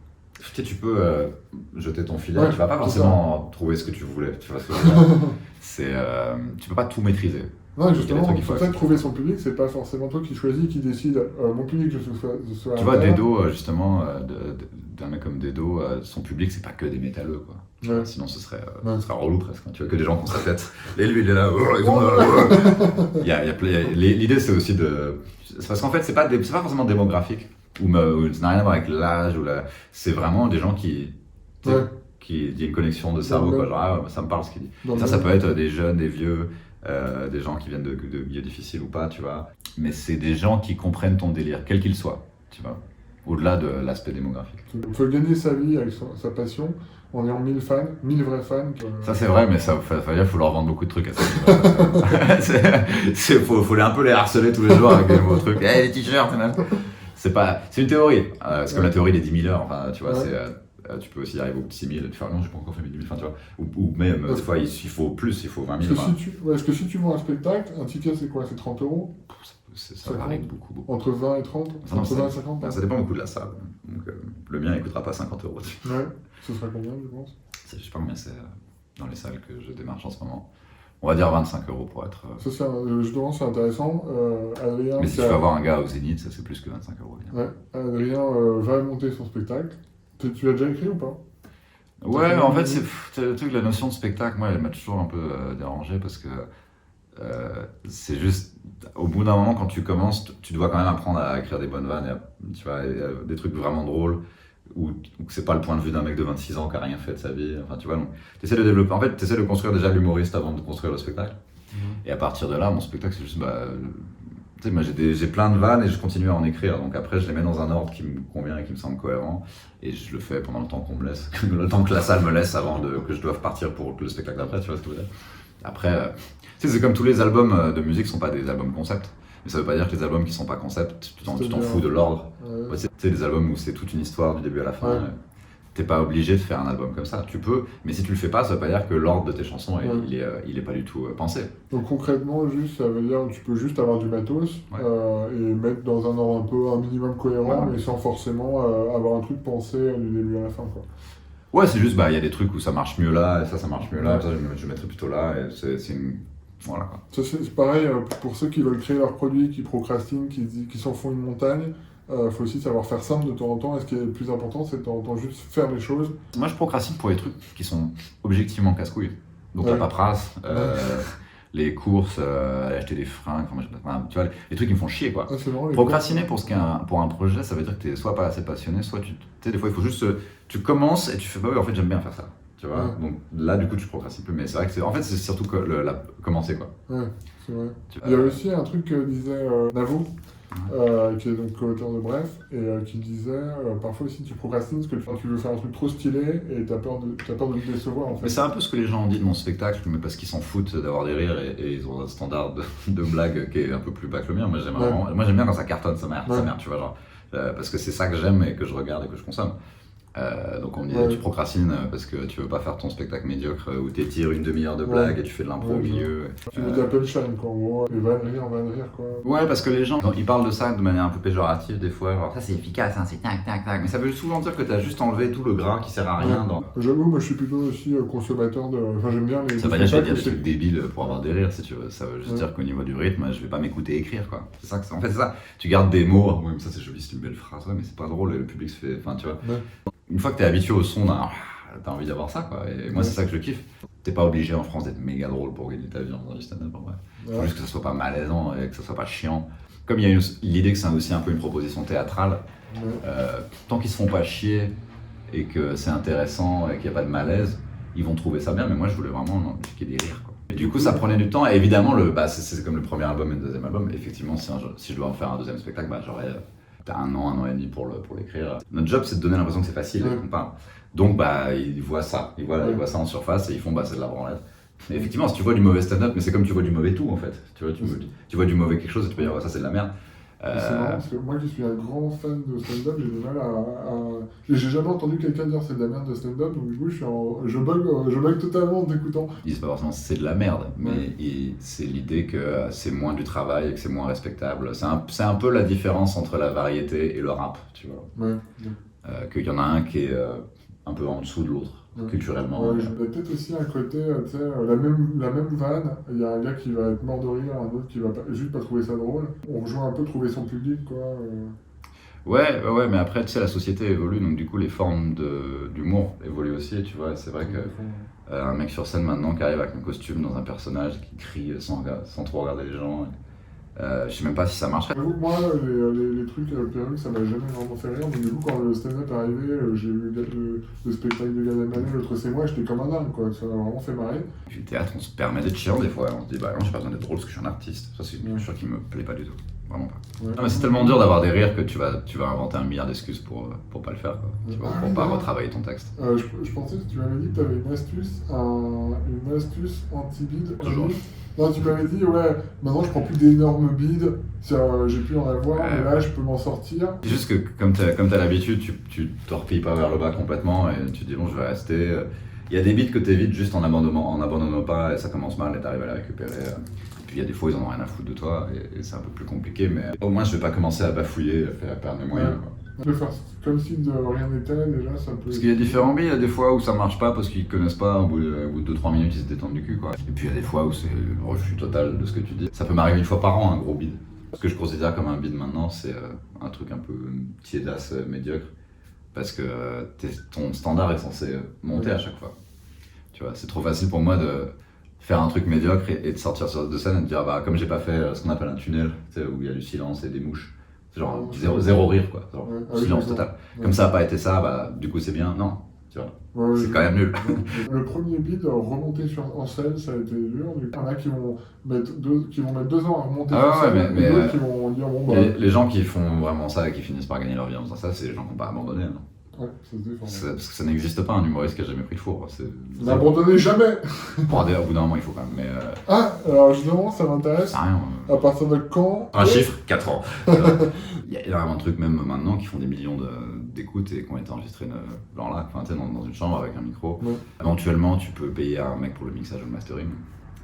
Tu peux jeter ton filet, Ouais, tu vas pas c'est forcément trouver ce que tu voulais, tu vois ce que je veux dire. Tu peux pas tout maîtriser. Non, Il y a justement, des trucs qu'il c'est faut ça que trouver son public, c'est pas forcément toi qui choisis, qui décide mon public, je sois Tu vois, Dedo, justement, d'un mec comme Dedo, son public, c'est pas que des métalleux, quoi. Ouais. Sinon, ce serait Ouais. relou presque. Hein. Tu vois, que des gens qui ont sa tête. Et lui, il est là. L'idée, c'est aussi de. C'est parce qu'en fait, c'est pas forcément démographique. Ou ça n'a rien à voir avec l'âge. C'est vraiment des gens qui. Tu sais, Ouais. il y a une connexion de cerveau, Ouais. quoi. Genre, ça me parle ce qu'il dit. Dans Ça le- peut être des jeunes, des vieux, des gens qui viennent de milieux difficiles ou pas, tu vois. Mais c'est des gens qui comprennent ton délire, quel qu'il soit, tu vois. Au-delà de l'aspect démographique. On peut gagner sa vie avec sa passion en ayant 1000 fans, 1000 vrais fans. Ça c'est vrai, mais ça faut leur vendre beaucoup de trucs à ça. Faut un peu les harceler tous les jours avec des nouveaux trucs. Hey, les t-shirts, c'est une théorie. C'est comme la théorie des 10 000 heures. Enfin, tu vois, Ouais. tu peux aussi arriver au petit 1000 et te faire non, j'ai pas encore fait mes 10 000, enfin, tu vois. Ou même, des fois, il faut plus, il faut 20 000. Est-ce que si tu vois un spectacle, un ticket c'est quoi? C'est 30 €? Ça varie beaucoup, beaucoup. Entre 20 et 30? Non, Entre 20 et 50? Ça dépend beaucoup de la salle. Donc, le mien, il coûtera pas 50 €. Ouais. Ce sera combien, je pense? Je sais pas combien c'est dans les salles que je démarche en ce moment. On va dire 25 € pour être. Ça, justement, c'est intéressant. Adrien, Mais si tu vas voir un gars au Zénith, ça c'est plus que 25 €. Évidemment. Ouais, Adrien va monter son spectacle. Tu l'as déjà écrit ou pas? Ouais, en fait, c'est le truc, la notion de spectacle, moi, elle m'a toujours un peu dérangé parce que c'est juste, au bout d'un moment, quand tu commences, tu dois quand même apprendre à écrire des bonnes vannes, tu vois, des trucs vraiment drôles, où c'est pas le point de vue d'un mec de 26 ans qui a rien fait de sa vie, enfin, tu vois, donc, t'essaies de développer, en fait, t'essaies de construire déjà l'humoriste avant de construire le spectacle. Et à partir de là, mon spectacle, c'est juste, tu sais, moi j'ai plein de vannes et je continue à en écrire, donc après je les mets dans un ordre qui me convient et qui me semble cohérent, et je le fais pendant le temps qu'on me laisse, le temps que la salle me laisse avant que je doive partir pour le spectacle d'après, tu vois ce que je veux dire. Après, tu sais, c'est comme tous les albums de musique sont pas des albums concept, mais ça veut pas dire que les albums qui sont pas concept, tu t'en fous de l'ordre. Ouais, tu sais, des albums où c'est toute une histoire du début à la fin. Ouais. T'es pas obligé de faire un album comme ça, tu peux, mais si tu le fais pas, ça veut pas dire que l'ordre de tes chansons, il est pas du tout pensé. Donc concrètement, juste, ça veut dire que tu peux juste avoir du matos et mettre dans un ordre un minimum cohérent, mais sans forcément avoir un truc pensé du début à la fin, quoi. Ouais, c'est juste, il y a des trucs où ça marche mieux là, et ça marche mieux là, ça, je mettrais plutôt là, et c'est une... Voilà, quoi. Ça, c'est pareil pour ceux qui veulent créer leurs produits, qui procrastinent, qui s'en font une montagne. Faut aussi savoir faire simple de temps en temps. Et ce qui est le plus important, c'est de temps en temps juste faire les choses. Moi, je procrastine pour les trucs qui sont objectivement casse-couilles. Donc la paperasse, les courses, aller acheter des fringues, tu vois, les trucs qui me font chier, quoi. C'est marrant, Procrastiner pour un projet, ça veut dire que t'es soit pas assez passionné, soit tu sais, des fois, il faut juste... Tu commences et tu fais, bah oui, en fait, j'aime bien faire ça. Tu vois, donc là, du coup, tu procrastines plus. Mais c'est vrai que en fait, c'est surtout commencer, quoi. Ouais, c'est vrai. Il y a aussi un truc que disait Navo, qui est donc co-auteur de Bref, et qui disait parfois aussi tu procrastines parce que tu veux faire un truc trop stylé et t'as peur de te décevoir, en fait. Mais c'est un peu ce que les gens ont dit de mon spectacle, mais parce qu'ils s'en foutent d'avoir des rires et ils ont un standard de blague qui est un peu plus bas que le mien. Moi, j'aime bien quand ça cartonne, ça merde, tu vois, genre. Parce que c'est ça que j'aime et que je regarde et que je consomme. Donc on me dit tu procrastines parce que tu veux pas faire ton spectacle médiocre où t'étires une demi-heure de blague et tu fais de l'impro au milieu. Tu mets de la punchline, quoi, en gros, et va de rire, quoi. Ouais, parce que les gens, ils parlent de ça de manière un peu péjorative des fois, genre ça c'est efficace, hein, c'est tac tac tac, mais ça veut souvent dire que t'as juste enlevé tout le gras qui sert à rien dans... J'avoue, moi je suis plutôt aussi consommateur de... Enfin, j'aime bien les... Ça veut pas dire que je vais dire des trucs débiles pour avoir des rires, si tu veux, ça veut juste dire qu'au niveau du rythme, je vais pas m'écouter écrire, quoi. C'est ça en fait, c'est ça, tu gardes des mots, oui, mais ça c'est joli, c'est une belle phrase, ouais, mais c'est pas drôle, et le public se fait... Enfin, tu vois. Une fois que tu es habitué au son d'un t'as envie d'avoir ça, quoi. Et moi, c'est ça que je kiffe. T'es pas obligé en France d'être méga drôle pour gagner ta vie en faisant du stand-up, en vrai. Faut juste que ça soit pas malaisant et que ça soit pas chiant. Comme il y a l'idée que c'est aussi un peu une proposition théâtrale, tant qu'ils se font pas chier et que c'est intéressant et qu'il n'y a pas de malaise, ils vont trouver ça bien. Mais moi, je voulais vraiment qu'il y ait des rires, quoi. Et du coup, ça prenait du temps. Et évidemment, c'est comme le premier album et le deuxième album. Effectivement, si je dois en faire un deuxième spectacle, j'aurais un an et demi pour l'écrire. Notre job, c'est de donner l'impression que c'est facile. Donc, ils voient ça. Ils voient ça en surface et ils font, c'est de la branlette. Et effectivement, si tu vois du mauvais stand-up, mais c'est comme tu vois du mauvais tout, en fait. Tu vois du mauvais quelque chose et tu peux dire, ça, c'est de la merde. C'est marrant parce que moi qui suis un grand fan de stand-up, j'ai du mal à... J'ai jamais entendu quelqu'un dire c'est de la merde de stand-up, donc du coup je bug totalement en t'écoutant. Ils disent pas forcément c'est de la merde, mais c'est l'idée que c'est moins du travail et que c'est moins respectable. C'est un peu la différence entre la variété et le rap, tu vois. Qu'il y en a un qui est un peu en dessous de l'autre. Culturellement. Je vais peut-être aussi un côté, tu sais, la même vanne, il y a un gars qui va être mort de rire, un autre qui va juste pas trouver ça drôle. On rejoint un peu trouver son public, quoi. Ouais, mais après, tu sais, la société évolue, donc du coup, les formes d'humour évoluent aussi, tu vois. C'est vrai que un mec sur scène maintenant qui arrive avec un costume dans un personnage qui crie sans trop regarder les gens. Je sais même pas si ça marcherait. J'avoue que moi, les trucs perruques, ça m'a jamais vraiment fait rire. Donc du coup, quand le stand-up est arrivé, j'ai vu le spectacle de Gad Elmaleh, l'autre c'est moi, j'étais comme un dingue, quoi. Ça m'a vraiment fait marrer. Puis le théâtre, on se permet d'être chiant des fois. On se dit, non, j'ai pas besoin d'être drôle parce que je suis un artiste. Ça, c'est une chose qui me plaît pas du tout. Vraiment pas. Non, mais c'est tellement dur d'avoir des rires que tu vas inventer un milliard d'excuses pour pas le faire, quoi. Tu vois, pour pas retravailler ton texte. Je pensais que tu m'avais dit que tu avais une astuce anti-bide. Toujours. Non, tu m'avais dit, maintenant je prends plus d'énormes bides, j'ai pu en avoir, mais là je peux m'en sortir. C'est juste que comme t'as l'habitude, tu torpilles pas vers le bas complètement et tu te dis bon, je vais rester. Il y a des bides que t'évites juste en abandonnant pas et ça commence mal et t'arrives à les récupérer. Et puis il y a des fois ils en ont rien à foutre de toi et c'est un peu plus compliqué, mais au moins je vais pas commencer à bafouiller, à perdre mes moyens. Quoi. De faire comme si de rien n'était, déjà ça peut... Parce qu'il y a différents biais, il y a des fois où ça marche pas parce qu'ils connaissent pas, au bout de 2-3 minutes ils se détendent du cul, quoi. Et puis il y a des fois où c'est le refus total de ce que tu dis. Ça peut m'arriver une fois par an, un gros bide. Ce que je considère comme un bide maintenant, c'est un truc un peu tiédasse, médiocre. Parce que ton standard est censé monter à chaque fois. Tu vois, c'est trop facile pour moi de faire un truc médiocre et de sortir de scène et de dire comme j'ai pas fait ce qu'on appelle un tunnel, où il y a du silence et des mouches. C'est genre zéro rire, quoi. Silence total. Comme ça n'a pas été ça, du coup c'est bien. Non, tu vois. C'est quand même nul. Le premier bid, remonter en scène, ça a été dur. Il y en a qui vont mettre 2 ans à remonter sur scène, et d'autres qui vont dire les gens qui font vraiment ça et qui finissent par gagner leur vie en faisant ça, c'est les gens qui n'ont pas abandonné. Hein. Ouais, ça se défend. Parce que ça n'existe pas un humoriste qui a jamais pris le four. N'abandonnez jamais. Bon, au bout d'un moment, il faut quand même. Alors justement, ça m'intéresse. Rien. À partir de quand? Un chiffre, 4 ans. Il y a énormément de trucs, même maintenant, qui font des millions d'écoutes et qui ont été enregistrés dans une chambre avec un micro. Ouais. Éventuellement, tu peux payer un mec pour le mixage ou le mastering.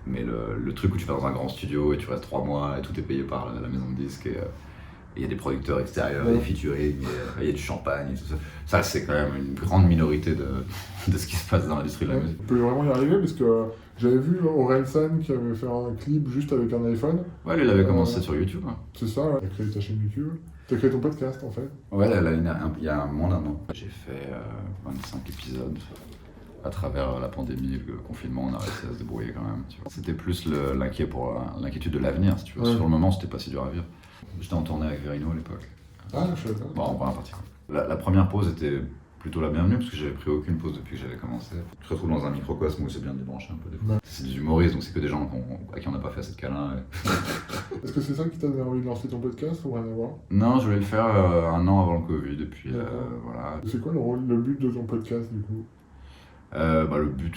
Mais le truc où tu vas dans un grand studio et tu restes 3 mois et tout est payé par la maison de disques. Il y a des producteurs extérieurs, des featuring, il y a du champagne et tout ça. Ça, c'est quand même une grande minorité de ce qui se passe dans l'industrie de la musique. On peut vraiment y arriver parce que j'avais vu Orelsan qui avait fait un clip juste avec un iPhone. Ouais, lui, il avait commencé sur YouTube. Hein. C'est ça, t'as créé ta chaîne YouTube. T'as créé ton podcast en fait. Ouais, il y a moins d'un an. J'ai fait 25 épisodes. À travers la pandémie et le confinement, on a réussi à se débrouiller quand même. C'était plus l'inquiétude de l'avenir, si tu veux. Sur le moment, c'était pas si dur à vivre. J'étais en tournée avec Verino à l'époque. Ah, je savais pas. Bon, en première partie. La première pause était plutôt la bienvenue parce que j'avais pris aucune pause depuis que j'avais commencé. Tu te retrouves dans un microcosme où c'est bien de débrancher un peu des fois. Ouais. C'est des humoristes, donc c'est que des gens à qui on n'a pas fait assez de câlins. Est-ce que c'est ça qui t'a donné envie de lancer ton podcast ou rien à voir? Non, je voulais le faire un an avant le Covid et puis voilà. C'est quoi le but de ton podcast du coup? Le but.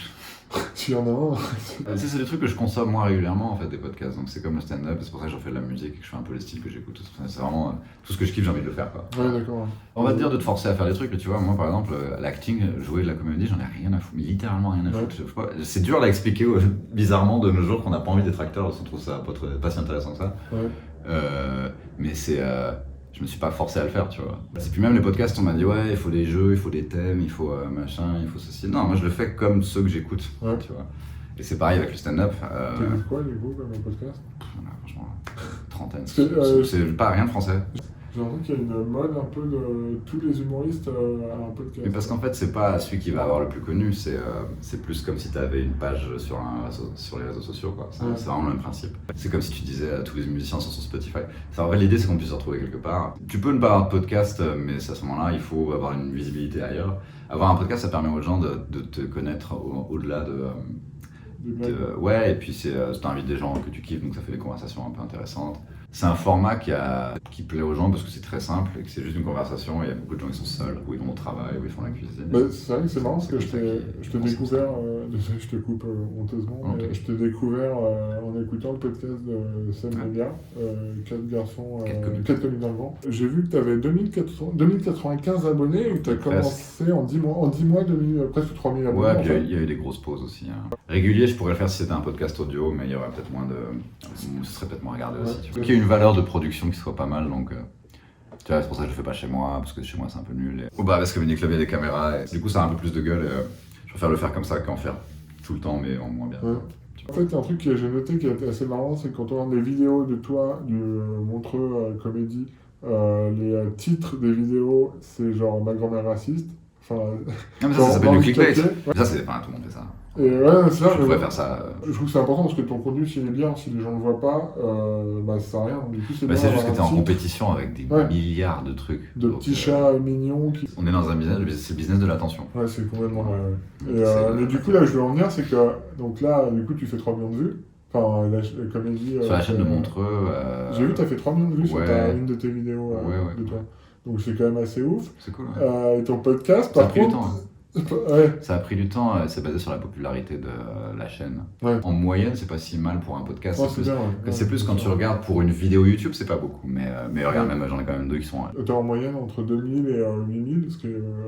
S'il y en a un. C'est des trucs que je consomme moi régulièrement en fait, des podcasts. Donc c'est comme le stand-up, c'est pour ça que j'en fais de la musique et que je fais un peu les styles que j'écoute. C'est vraiment tout ce que je kiffe, j'ai envie de le faire, quoi. Ouais, d'accord. On va te dire de te forcer à faire des trucs, tu vois. Moi par exemple, l'acting, jouer de la comédie, j'en ai rien à foutre, mais littéralement rien à foutre. C'est dur à expliquer bizarrement de nos jours qu'on n'a pas envie d'être acteur, on trouve ça pas si intéressant que ça. Ouais. Mais je me suis pas forcé à le faire, tu vois. Et puis même les podcasts, on m'a dit il faut des jeux, il faut des thèmes, il faut machin, il faut ceci. Non, moi je le fais comme ceux que j'écoute, tu vois. Et c'est pareil avec le stand-up. T'écoutes quoi du coup comme un podcast? Franchement, trentaine. C'est pas rien de français. J'ai l'impression qu'il y a une mode un peu de tous les humoristes à un podcast. Mais parce qu'en fait, c'est pas celui qui va avoir le plus connu, c'est plus comme si tu avais une page sur les réseaux sociaux, quoi. C'est vraiment le même principe. C'est comme si tu disais tous les musiciens sont sur Spotify. En fait, l'idée, c'est qu'on puisse se retrouver quelque part. Tu peux ne pas avoir de podcast, mais à ce moment-là, il faut avoir une visibilité ailleurs. Avoir un podcast, ça permet aux gens de te connaître au-delà ouais, et puis t'invites des gens que tu kiffes, donc ça fait des conversations un peu intéressantes. C'est un format qui plaît aux gens parce que c'est très simple et que c'est juste une conversation. Il y a beaucoup de gens qui sont seuls, où ils vont au travail, où ils font la cuisine. Bah, c'est vrai que c'est marrant parce que je t'ai découvert, désolé, je te coupe honteusement, mais je t'ai découvert en écoutant le podcast de Sam Media, 4 garçons, 4 communes dans le vent. J'ai vu que tu avais 2095 abonnés et que tu as commencé en 10 mois, presque 3000 abonnés. Ouais, puis il y a eu des grosses pauses aussi. Hein. Régulier, je pourrais le faire si c'était un podcast audio, mais il y aurait peut-être moins de. Ce serait peut-être moins regardé aussi. Tu vois. Qu'il y ait une valeur de production qui soit pas mal, donc. Tu vois, c'est pour ça que je le fais pas chez moi, parce que chez moi c'est un peu nul. Ou bah parce que Mini Club il y a des caméras, et du coup ça a un peu plus de gueule, et je préfère le faire comme ça qu'en faire tout le temps, mais en moins bien. Ouais. En fait, un truc que j'ai noté qui est assez marrant, c'est quand on regarde les vidéos de toi, du Montreux Comédie, les titres des vidéos, c'est genre ma grand-mère raciste. Enfin, non, mais ça s'appelle du clickbait. Ouais. Ça, c'est. Enfin, tout le monde fait ça. Et ouais, c'est ça. Je pourrais faire ça. Je trouve que c'est important parce que ton contenu, s'il est bien, si les gens ne le voient pas, bah, ça sert à rien. Du coup, c'est juste que tu es en compétition avec des milliards de trucs. De petits chats mignons. On est dans un business, c'est le business de l'attention. Ouais, c'est complètement vrai. Ouais. Mais du coup, là, je veux en venir, c'est que. Donc là, du coup, tu fais 3 millions de vues. Enfin, la comédie. Sur la chaîne de Montreux. J'ai vu, tu as fait 3 millions de vues sur une de tes vidéos de toi. Donc c'est quand même assez ouf. C'est cool. Ouais. Et ton podcast, par contre. Ouais. Ça a pris du temps, c'est basé sur la popularité de la chaîne. Ouais. En moyenne, c'est pas si mal pour un podcast. C'est plus quand tu regardes pour une vidéo YouTube, c'est pas beaucoup. Mais regarde, même j'en ai quand même 2 qui sont. T'es en moyenne entre 2000 et 8000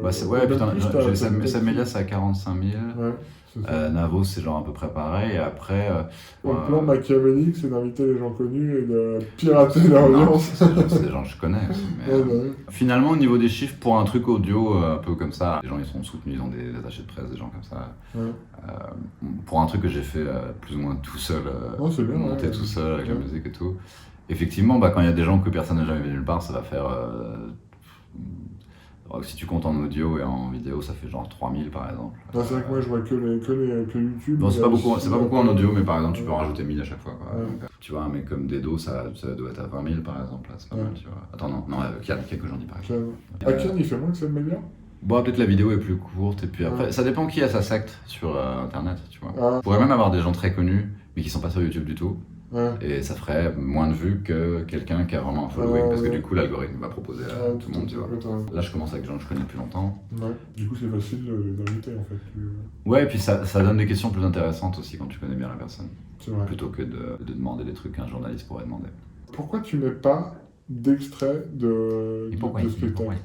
parce que. Ouais, putain, Sam Media, c'est à 45 000. Ouais. Navo, c'est genre à peu près pareil. Et après. Le plan machiavélique, c'est d'inviter les gens connus et de pirater leur audience. C'est des gens que je connais aussi. Mais, finalement, au niveau des chiffres, pour un truc audio un peu comme ça, les gens ils sont soutenus, ils ont des attachés de presse, des gens comme ça. Pour un truc que j'ai fait plus ou moins tout seul, monté tout seul avec la musique et tout. Effectivement, quand il y a des gens que personne n'a jamais vu nulle part, ça va faire. Si tu comptes en audio et en vidéo, ça fait genre 3000 par exemple. C'est vrai que moi je vois que YouTube. Bon, c'est pas beaucoup en audio, mais par exemple tu peux en rajouter 1000 à chaque fois. Quoi. Donc, tu vois, un mec comme Dedo, ça doit être à 20 000 par exemple. Là, c'est pas mal, tu vois. Attends, non, Kian, que j'en dis par exemple. Kian, il fait moins que Sam Media. Bon, peut-être la vidéo est plus courte, et puis après, ça dépend qui a sa secte sur internet, tu vois. On pourrait même avoir des gens très connus, mais qui sont pas sur YouTube du tout. Et ça ferait moins de vues que quelqu'un qui a vraiment un following, parce que du coup l'algorithme va proposer à tout le monde, tu vois. Là je commence avec des gens que je connais depuis longtemps. Du coup c'est facile de les inviter en fait. Ouais, et puis ça donne des questions plus intéressantes aussi quand tu connais bien la personne. C'est vrai. Plutôt que de demander des trucs qu'un journaliste pourrait demander. Pourquoi tu mets pas d'extrait de spectacle?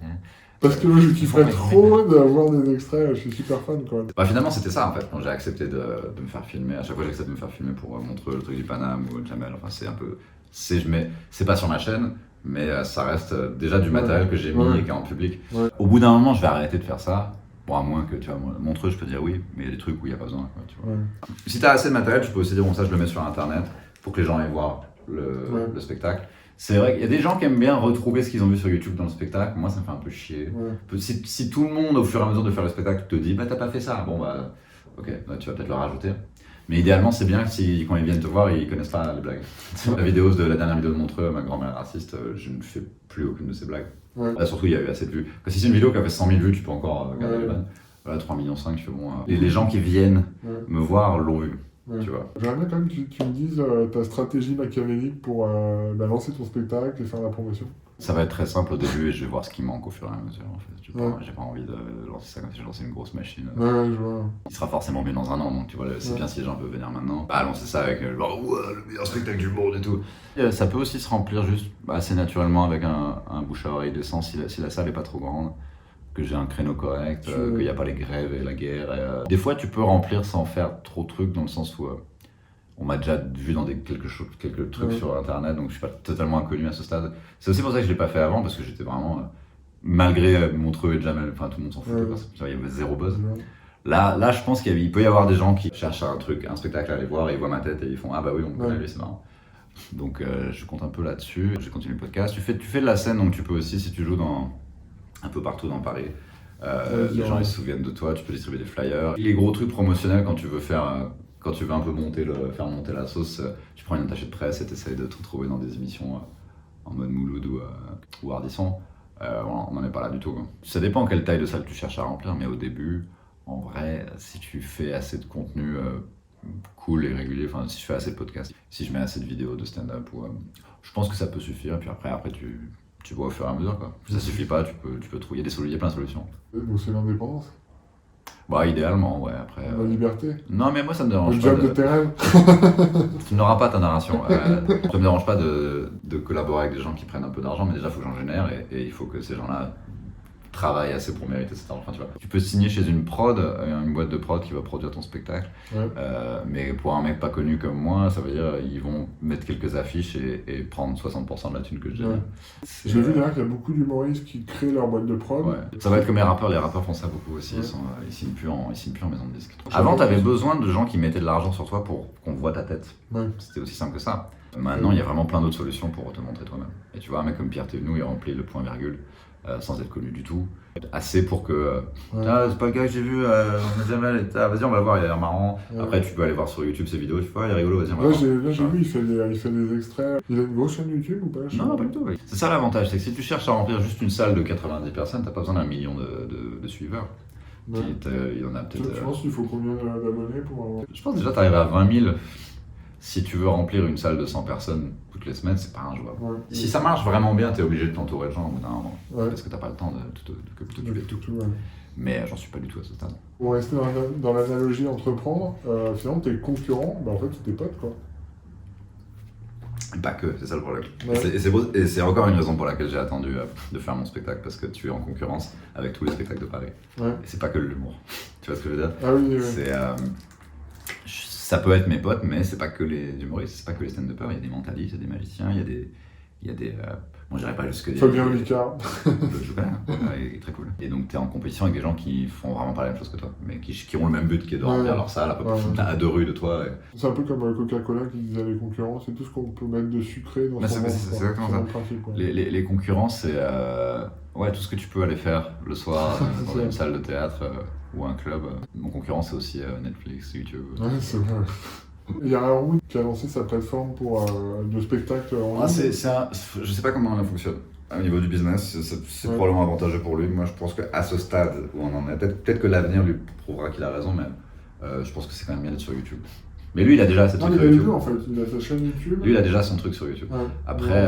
Parce que moi je kifferais trop d'avoir des extraits, je suis super fan quoi. Finalement c'était ça en fait, quand j'ai accepté de me faire filmer, à chaque fois j'accepte de me faire filmer pour montrer le truc du Paname ou le Jamel, enfin c'est un peu, c'est pas sur ma chaîne, mais ça reste déjà du matériel que j'ai mis et qui est en public. Au bout d'un moment je vais arrêter de faire ça, bon à moins que tu vois, Montreux je peux dire oui, mais il y a des trucs où il n'y a pas besoin quoi, tu vois. Si t'as assez de matériel tu peux aussi dire bon ça je le mets sur internet pour que les gens aillent voir le spectacle. C'est vrai qu'il y a des gens qui aiment bien retrouver ce qu'ils ont vu sur YouTube dans le spectacle. Moi, ça me fait un peu chier. Si tout le monde, au fur et à mesure de faire le spectacle, te dit t'as pas fait ça, bon ok, tu vas peut-être le rajouter. Mais idéalement, c'est bien que quand ils viennent te voir, ils connaissent pas les blagues. La dernière vidéo de Montreux, ma grand-mère raciste, je ne fais plus aucune de ces blagues. Là, surtout, il y a eu assez de vues. Si c'est une vidéo qui a fait 100 000 vues, tu peux encore garder les vannes. Voilà, 3,5 millions, tu fais bon. Les gens qui viennent me voir l'ont vu. Tu vois. J'aimerais bien quand même que tu me dises ta stratégie machiavélique pour lancer ton spectacle et faire la promotion. Ça va être très simple au début et je vais voir ce qui manque au fur et à mesure. En fait. J'ai pas envie de lancer ça comme si je lançais une grosse machine. Je vois. Il sera forcément mieux dans un an, donc tu vois, c'est bien si les gens peuvent venir maintenant. Lancer ça avec le meilleur spectacle du monde et tout. Ça peut aussi se remplir juste assez naturellement avec un bouche à oreille décent si la salle est pas trop grande. Que j'ai un créneau correct, qu'il n'y a pas les grèves et la guerre. Des fois, tu peux remplir sans faire trop de trucs, dans le sens où on m'a déjà vu dans quelques trucs sur internet, donc je suis pas totalement inconnu à ce stade. C'est aussi pour ça que je l'ai pas fait avant, parce que j'étais vraiment, malgré Montreux et Jamel, enfin tout le monde s'en foutait, parce qu'il y avait zéro buzz. Là, je pense qu'il peut y avoir des gens qui cherchent un spectacle à aller voir, et ils voient ma tête et ils font ah bah oui, on connaît lui, c'est marrant. Donc je compte un peu là-dessus. J'ai continué le podcast. Tu fais de la scène, donc tu peux aussi, si tu joues un peu partout dans Paris, les gens ils se souviennent de toi, tu peux distribuer des flyers. Les gros trucs promotionnels quand tu veux quand tu veux un peu faire monter la sauce, tu prends une attachée de presse et tu essayes de te retrouver dans des émissions en mode Mouloud ou Ardisson. On n'en est pas là du tout. Ça dépend quelle taille de salle tu cherches à remplir, mais au début, en vrai, si tu fais assez de contenu cool et régulier, enfin si je fais assez de podcasts, si je mets assez de vidéos de stand-up, je pense que ça peut suffire. Et puis après tu vois au fur et à mesure, quoi. Si ça suffit pas, tu peux trouver. Il y a plein de solutions. Donc c'est l'indépendance, Bah idéalement, ouais. Après. la liberté, Non mais moi ça me le dérange pas. job de terrain. Tu n'auras pas ta narration. Ça me dérange pas de collaborer avec des gens qui prennent un peu d'argent, mais déjà il faut que j'en génère et il faut que ces gens-là travaillent assez pour mériter cet argent. Enfin, tu vois. Tu peux signer chez une boîte de prod qui va produire ton spectacle, Ouais. mais pour un mec pas connu comme moi, ça veut dire ils vont mettre quelques affiches et prendre 60% de la thune que je Ouais. gagne. J'ai vu d'ailleurs qu'il y a beaucoup d'humoristes qui créent leur boîte de prod. Ouais. Ça va être comme les rappeurs font ça beaucoup aussi, Ouais. ils signent plus en maison de disque. Avant, t'avais besoin de gens qui mettaient de l'argent sur toi pour qu'on voit ta tête. Ouais. C'était aussi simple que ça. Maintenant, il y a vraiment plein d'autres solutions pour te montrer toi-même. Et tu vois, un mec comme Pierre Thévenoud, il remplit le point-virgule sans être connu du tout. Assez pour que. Ouais. Ah, c'est pas le gars que j'ai vu, vas-y, on va le voir, il a l'air marrant. Ouais. Après, tu peux aller voir sur YouTube ses vidéos, tu vois, il est rigolo, vas-y, on va Là, voir. j'ai vu, il fait des extraits. Il a une grosse chaîne YouTube ou pas? Je sais Non, pas. pas du tout. Oui. C'est ça l'avantage, c'est que si tu cherches à remplir juste une salle de 90 personnes, t'as pas besoin d'un million de suiveurs. Ouais. Il y en a Tu peut-être. penses qu'il faut combien d'abonnés pour avoir... Je pense déjà t'arrives à 20 000. Si tu veux remplir une salle de 100 personnes toutes les semaines, c'est pas injouable. Ouais. Si ça marche vraiment bien, t'es obligé de t'entourer de gens au bout d'un moment. Ouais. Parce que t'as pas le temps de t'occuper de tout. Ouais. Mais j'en suis pas du tout à ce stade. Pour rester dans l'analogie entreprendre, finalement tes concurrents, bah en fait c'est tes potes quoi. Pas que, c'est ça le problème. Ouais. Et c'est encore une raison pour laquelle j'ai attendu de faire mon spectacle, parce que tu es en concurrence avec tous les spectacles de Paris. Ouais. Et c'est pas que de l'humour. Tu vois ce que je veux dire? Ah oui, oui. C'est, ça peut être mes potes, mais c'est pas que les humoristes, c'est pas que les stand-uppers, il y a des mentalistes, il y a des magiciens, il y a des bon, j'irai pas jusque des... Fabien Licard. Je connais, il est très cool. Et donc t'es en compétition avec des gens qui font vraiment pas la même chose que toi, mais qui ont le même but qui est de remplir leur salle à 2 rues de toi. C'est un peu comme Coca-Cola qui disait les concurrents, c'est tout ce qu'on peut mettre de sucré dans son ventre. C'est exactement C'est ça. le principe, quoi. Les concurrents, c'est tout ce que tu peux aller faire le soir dans une salle de théâtre ou un club. Mon concurrent, c'est aussi Netflix, YouTube. Ouais, c'est vrai. Il y a Raoult qui a lancé sa plateforme de spectacle en ligne. Je sais pas comment elle fonctionne. Au niveau du business, c'est probablement avantageux pour lui. Moi, je pense qu'à ce stade où on en est, peut-être que l'avenir lui prouvera qu'il a raison, mais je pense que c'est quand même bien d'être sur YouTube. Mais lui, il a déjà ses trucs sur il a les YouTube. deux en fait, il a sa chaîne YouTube. Lui, il a déjà son truc sur YouTube. Ouais. Après,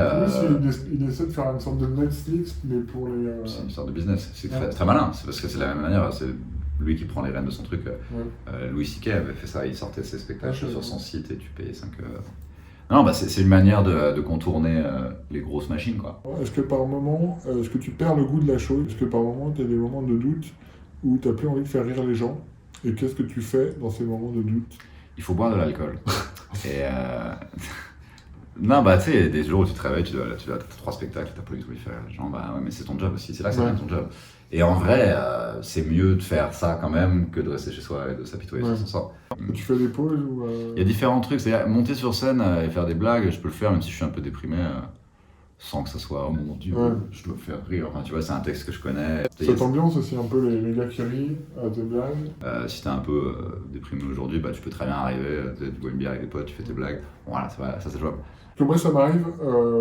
il essaie de faire une sorte de Netflix, mais pour les... c'est une sorte de business. C'est très malin, c'est parce que c'est la même manière. C'est lui qui prend les rênes de son truc. Louis C.K. avait fait ça, il sortait ses spectacles sur son site et tu payais 5 €. Non, bah c'est une manière de contourner les grosses machines, quoi. Est-ce que par moment, est-ce que tu perds le goût de la chose? Est-ce que par moment, tu as des moments de doute où tu n'as plus envie de faire rire les gens? Et qu'est-ce que tu fais dans ces moments de doute? Il faut boire de l'alcool. Et non, bah tu sais, des jours où tu te réveilles, tu as 3 spectacles, t'as pas du tout envie de faire rire les gens, bah ouais, mais c'est ton job aussi, c'est là que ça devient ton job. Et en vrai, c'est mieux de faire ça quand même que de rester chez soi et de s'apitoyer sur son sort. Tu fais des pauses ou Il y a différents trucs, c'est-à-dire monter sur scène et faire des blagues, je peux le faire même si je suis un peu déprimé, sans que ça soit oh mon dieu, je dois faire rire. Enfin, tu vois, c'est un texte que je connais. Cette ambiance aussi, un peu les gars qui rient à tes blagues. Si t'es un peu déprimé aujourd'hui, bah, tu peux très bien arriver, tu bois une bière avec des potes, tu fais tes blagues. Bon, voilà, ça c'est jouable. Que moi, ça m'arrive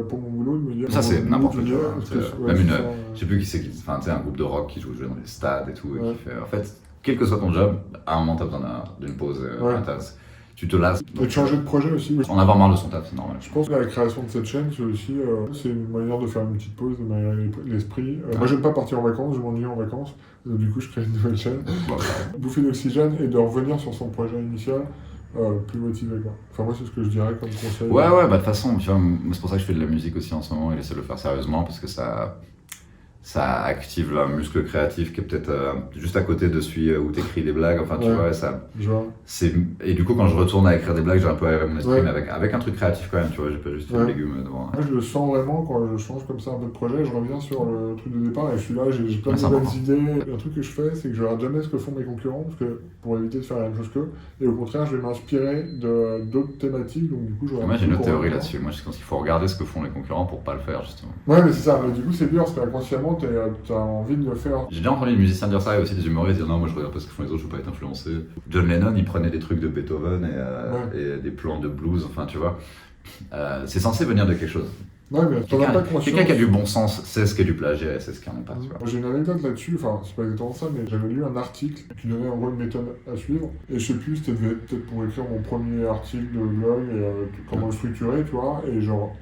pour mon boulot de me dire. Ça, c'est n'importe quoi. Même je sais plus qui c'est, enfin, tu sais, un groupe de rock qui joue dans les stades et tout, et qui fait. En fait, quel que soit ton job, à un moment, t'as besoin d'une pause intense. Tu te lasses. Et de changer de projet aussi. En avoir marre de son taf, c'est normal. Je pense que la création de cette chaîne, c'est aussi c'est une manière de faire une petite pause, de m'aérer l'esprit. Moi, j'aime pas partir en vacances, je m'ennuie en vacances. Du coup, je crée une nouvelle chaîne. Bouffer d'oxygène et de revenir sur son projet initial. Plus motivé quoi. Enfin moi c'est ce que je dirais comme conseil. Ouais bah de toute façon tu vois, c'est pour ça que je fais de la musique aussi en ce moment et j'essaie de le faire sérieusement parce que ça ça active un muscle créatif qui est peut-être juste à côté de celui où t'écris des blagues, enfin tu vois, et du coup quand je retourne à écrire des blagues, j'ai un peu mon esprit, mais avec un truc créatif quand même, tu vois, j'ai pas juste des légumes devant. Moi je le sens vraiment quand je change comme ça un peu de projet, je reviens sur le truc de départ et je suis là, j'ai plein de nouvelles idées. Un truc que je fais, c'est que je regarde jamais ce que font mes concurrents, parce que pour éviter de faire la même chose qu'eux, et au contraire je vais m'inspirer d'autres thématiques, donc du coup je regarde. Moi j'ai une autre théorie là-dessus, moi je pense qu'il faut regarder ce que font les concurrents pour pas le faire justement. Ouais mais c'est ça, mais du coup c'est dur parce qu'inconsciemment t'as envie de le faire. J'ai déjà entendu des musiciens dire ça et aussi des humoristes dire non, moi je regarde pas ce que font les autres, je veux pas être influencé. John Lennon il prenait des trucs de Beethoven et des plans de blues, enfin tu vois. C'est censé venir de quelque chose. Ouais, mais t'en as pas conscience. Quelqu'un qui a du bon sens sait ce qu'est du plagiat et sait ce qu'il n'y en a pas. Tu vois. J'ai une anecdote là-dessus, enfin c'est pas exactement ça, mais j'avais lu un article qui donnait en gros une méthode à suivre, et je sais plus, c'était peut-être pour écrire mon premier article de blog et comment le structurer, tu vois, et genre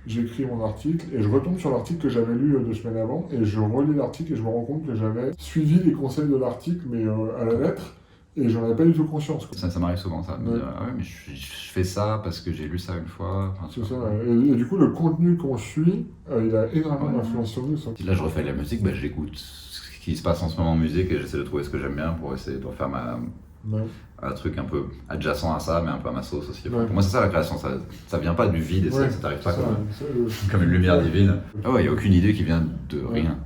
j'écris mon article et je retombe sur l'article que j'avais lu 2 semaines avant et je relis l'article et je me rends compte que j'avais suivi les conseils de l'article mais à la lettre et j'en avais pas du tout conscience. Ça m'arrive souvent ça, de me dire ah ouais mais je fais ça parce que j'ai lu ça une fois. Enfin, c'est ça, et du coup le contenu qu'on suit, il a énormément d'influence sur nous. Ça. Là je refais de la musique, bah, j'écoute ce qui se passe en ce moment en musique et j'essaie de trouver ce que j'aime bien pour essayer de faire un truc un peu adjacent à ça, mais un peu à ma sauce aussi. Pour moi, c'est ça la création, ça vient pas du vide et ça t'arrive pas comme une lumière divine. Ah ouais, il n'y a aucune idée qui vient de rien.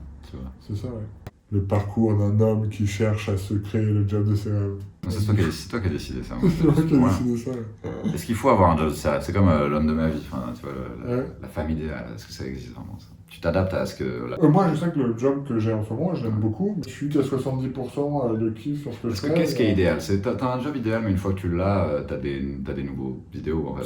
C'est ça, ouais. Le parcours d'un homme qui cherche à se créer le job de ses rêves. C'est toi qui as décidé ça. C'est moi qui ai décidé ça. Est-ce qu'il faut avoir un job de ses rêves? C'est comme l'homme de ma vie, enfin, tu vois, la femme idéale, est-ce que ça existe vraiment ça? Tu t'adaptes à ce que... moi, je sais que le job que j'ai en ce moment, je l'aime beaucoup. Je suis qu'à 70% de kiff sur ce que je fais. Qu'est-ce qui est idéal? T'as un job idéal, mais une fois que tu l'as, t'as des nouveaux vidéos en fait.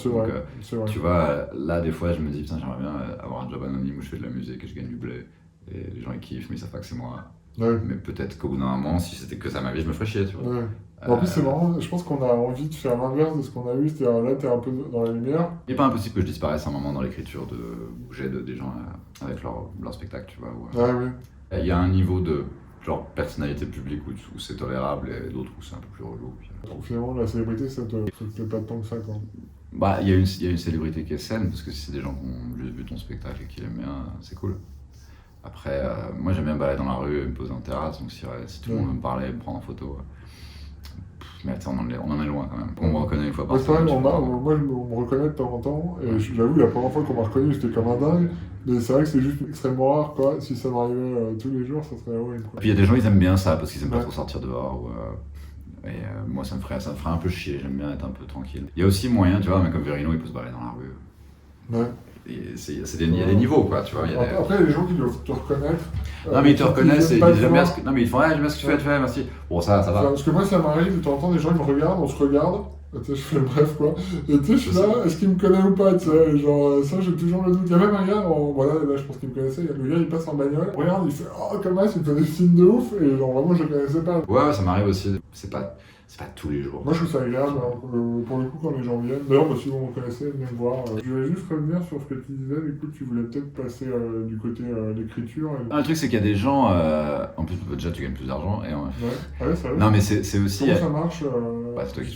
C'est vrai. Tu vois, là, des fois, je me dis, putain, j'aimerais bien avoir un job anonyme où je fais de la musique et je gagne du blé. Et les gens ils kiffent, mais ils savent pas que c'est moi. Ouais. Mais peut-être qu'au bout d'un moment, si c'était que ça ma vie, je me ferais chier, tu vois. Ouais. En plus, c'est marrant, je pense qu'on a envie de faire l'inverse de ce qu'on a eu, c'est-à-dire là, t'es un peu dans la lumière. Il n'est pas impossible que je disparaisse un moment dans l'écriture, où j'aide des gens avec leur spectacle, tu vois. Ouais. Il y a un niveau de genre personnalité publique où c'est tolérable et d'autres où c'est un peu plus relou. Donc finalement, la célébrité, ça te fait pas tant que ça, quoi. Bah, il y a une célébrité qui est saine, parce que si c'est des gens qui ont juste vu ton spectacle et qui l'aiment bien, c'est cool. Après, moi j'aime bien balader dans la rue et me poser en terrasse, donc si tout le monde veut me parler, me prendre en photo. Mais on en est loin quand même. On me reconnaît une fois par semaine. Moi, on me reconnaît de temps en temps, et j'avoue, la première fois qu'on m'a reconnu, j'étais comme un dingue. Mais c'est vrai que c'est juste extrêmement rare, quoi. Si ça m'arrivait tous les jours, ça serait horrible. Puis il y a des gens, ils aiment bien ça, parce qu'ils aiment pas trop sortir dehors. Et moi, ça me ferait un peu chier, j'aime bien être un peu tranquille. Il y a aussi moyen, tu vois, mais comme Verino, il peut se balader dans la rue. Ouais. Il y a des niveaux, quoi, tu vois. Après, il y a des gens qui doivent te reconnaître. Non, mais ils te reconnaissent et ils disent j'aime bien ce que... Non, mais ils font j'aime bien ce que tu fais, merci. Bon, ça va. Parce que moi, ça m'arrive, de temps en temps, des gens ils me regardent, on se regarde. Tu sais, je fais bref, quoi. Et tu sais, je suis là, est-ce qu'il me connaît ou pas, tu sais. Genre, ça, j'ai toujours le doute. Il y a même un gars, voilà, là, je pense qu'il me connaissait. Le gars, il passe en bagnole, regarde, il fait oh, comme ça, il me fait des signes de ouf. Et genre, vraiment, je le connaissais pas. Ouais, ça m'arrive aussi. C'est pas tous les jours. Moi, je trouve ça agréable, pour le coup, quand les gens viennent. D'ailleurs, si vous me connaissez, venez me voir. Je voulais juste revenir sur ce que tu disais. Écoute, tu voulais peut-être passer du côté l'écriture. Le truc, c'est qu'il y a des gens. En plus, déjà, tu gagnes plus d'argent. Ouais, ça va. Non, mais c'est aussi. Comment ça marche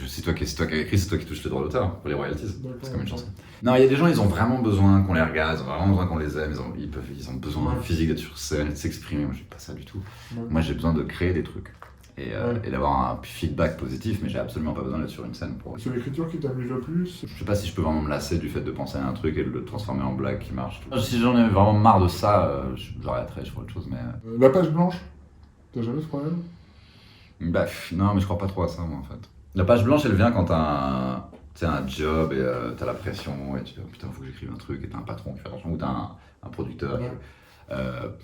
c'est toi qui as écrit, c'est toi qui touches les droits d'auteur pour les royalties. C'est comme une chanson. Non, il y a des gens, ils ont vraiment besoin qu'on les regarde, ils ont vraiment besoin qu'on les aime. Ils ont besoin physique d'être sur scène, de s'exprimer. Moi, j'ai pas ça du tout. Moi, j'ai besoin de créer des trucs. Et d'avoir un feedback positif, mais j'ai absolument pas besoin d'être sur une scène pour... C'est l'écriture qui t'amuse le plus? Je sais pas si je peux vraiment me lasser du fait de penser à un truc et de le transformer en blague qui marche. Si j'en ai vraiment marre de ça, j'arrêterai, je ferai autre chose, mais... La page blanche? T'as jamais ce problème? Bah, non, mais je crois pas trop à ça, moi, en fait. La page blanche, elle vient quand t'as un job et t'as la pression et tu dis oh, putain, faut que j'écrive un truc et t'as un patron qui fait attention ou t'as un producteur.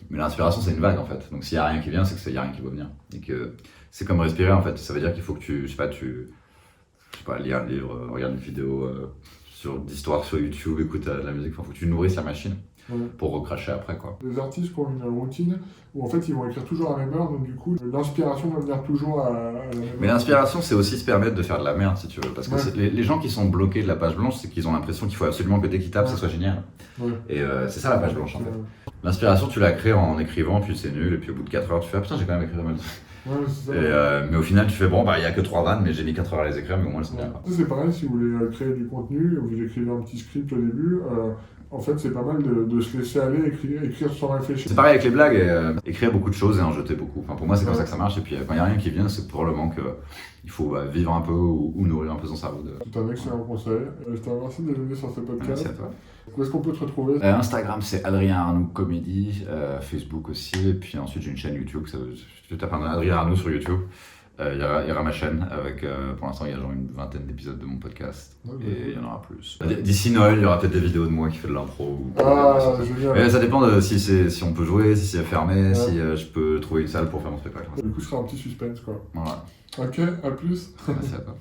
Mais l'inspiration, c'est une vague, en fait. Donc s'il y a rien qui vient, c'est qu'il y a rien qui va venir. Et que c'est comme respirer, en fait. Ça veut dire qu'il faut que tu lire un livre, regarde une vidéo d'histoire sur YouTube, écoute de la musique. Enfin, faut que tu nourrisses la machine pour recracher après, quoi. Les artistes ont une routine où en fait ils vont écrire toujours à la même heure, donc du coup l'inspiration va venir toujours à la même heure. Mais l'inspiration, c'est aussi se permettre de faire de la merde, si tu veux. Parce que les gens qui sont bloqués de la page blanche, c'est qu'ils ont l'impression qu'il faut absolument que dès qu'ils tapent, ça soit génial. Et c'est ça la page blanche, en fait. L'inspiration, tu la crées en écrivant, puis c'est nul, et puis au bout de 4 heures, tu fais ah putain, j'ai quand même écrit pas mal. Mais au final, tu fais bon, bah il y a que 3 vannes, mais j'ai mis 4 heures à les écrire, mais au moins elles sont bien. C'est pareil, si vous voulez créer du contenu, vous écrivez un petit script au début, En fait, c'est pas mal de se laisser aller, écrire sans réfléchir. C'est pareil avec les blagues, écrire beaucoup de choses et en jeter beaucoup. Enfin, pour moi, c'est comme ça que ça marche. Et puis, quand il n'y a rien qui vient, c'est probablement qu'il faut vivre un peu ou nourrir un peu son cerveau. C'est un excellent conseil. Je te remercie d'être venu sur ce podcast. Merci à toi. Où est-ce qu'on peut te retrouver? Instagram, c'est Adrien Arnoux Comédie. Facebook aussi. Et puis ensuite, j'ai une chaîne YouTube. Tu tapes Adrien Arnoux sur YouTube. Il y aura ma chaîne avec, pour l'instant, il y a genre une vingtaine d'épisodes de mon podcast. Et il y en aura plus. D'ici Noël, il y aura peut-être des vidéos de moi qui fait de l'impro. Génial. Mais ça dépend de si on peut jouer, si c'est fermé, si je peux trouver une salle pour faire mon spectacle. Du coup, ce sera un petit suspense, quoi. Voilà. Ok, à plus. Merci à toi.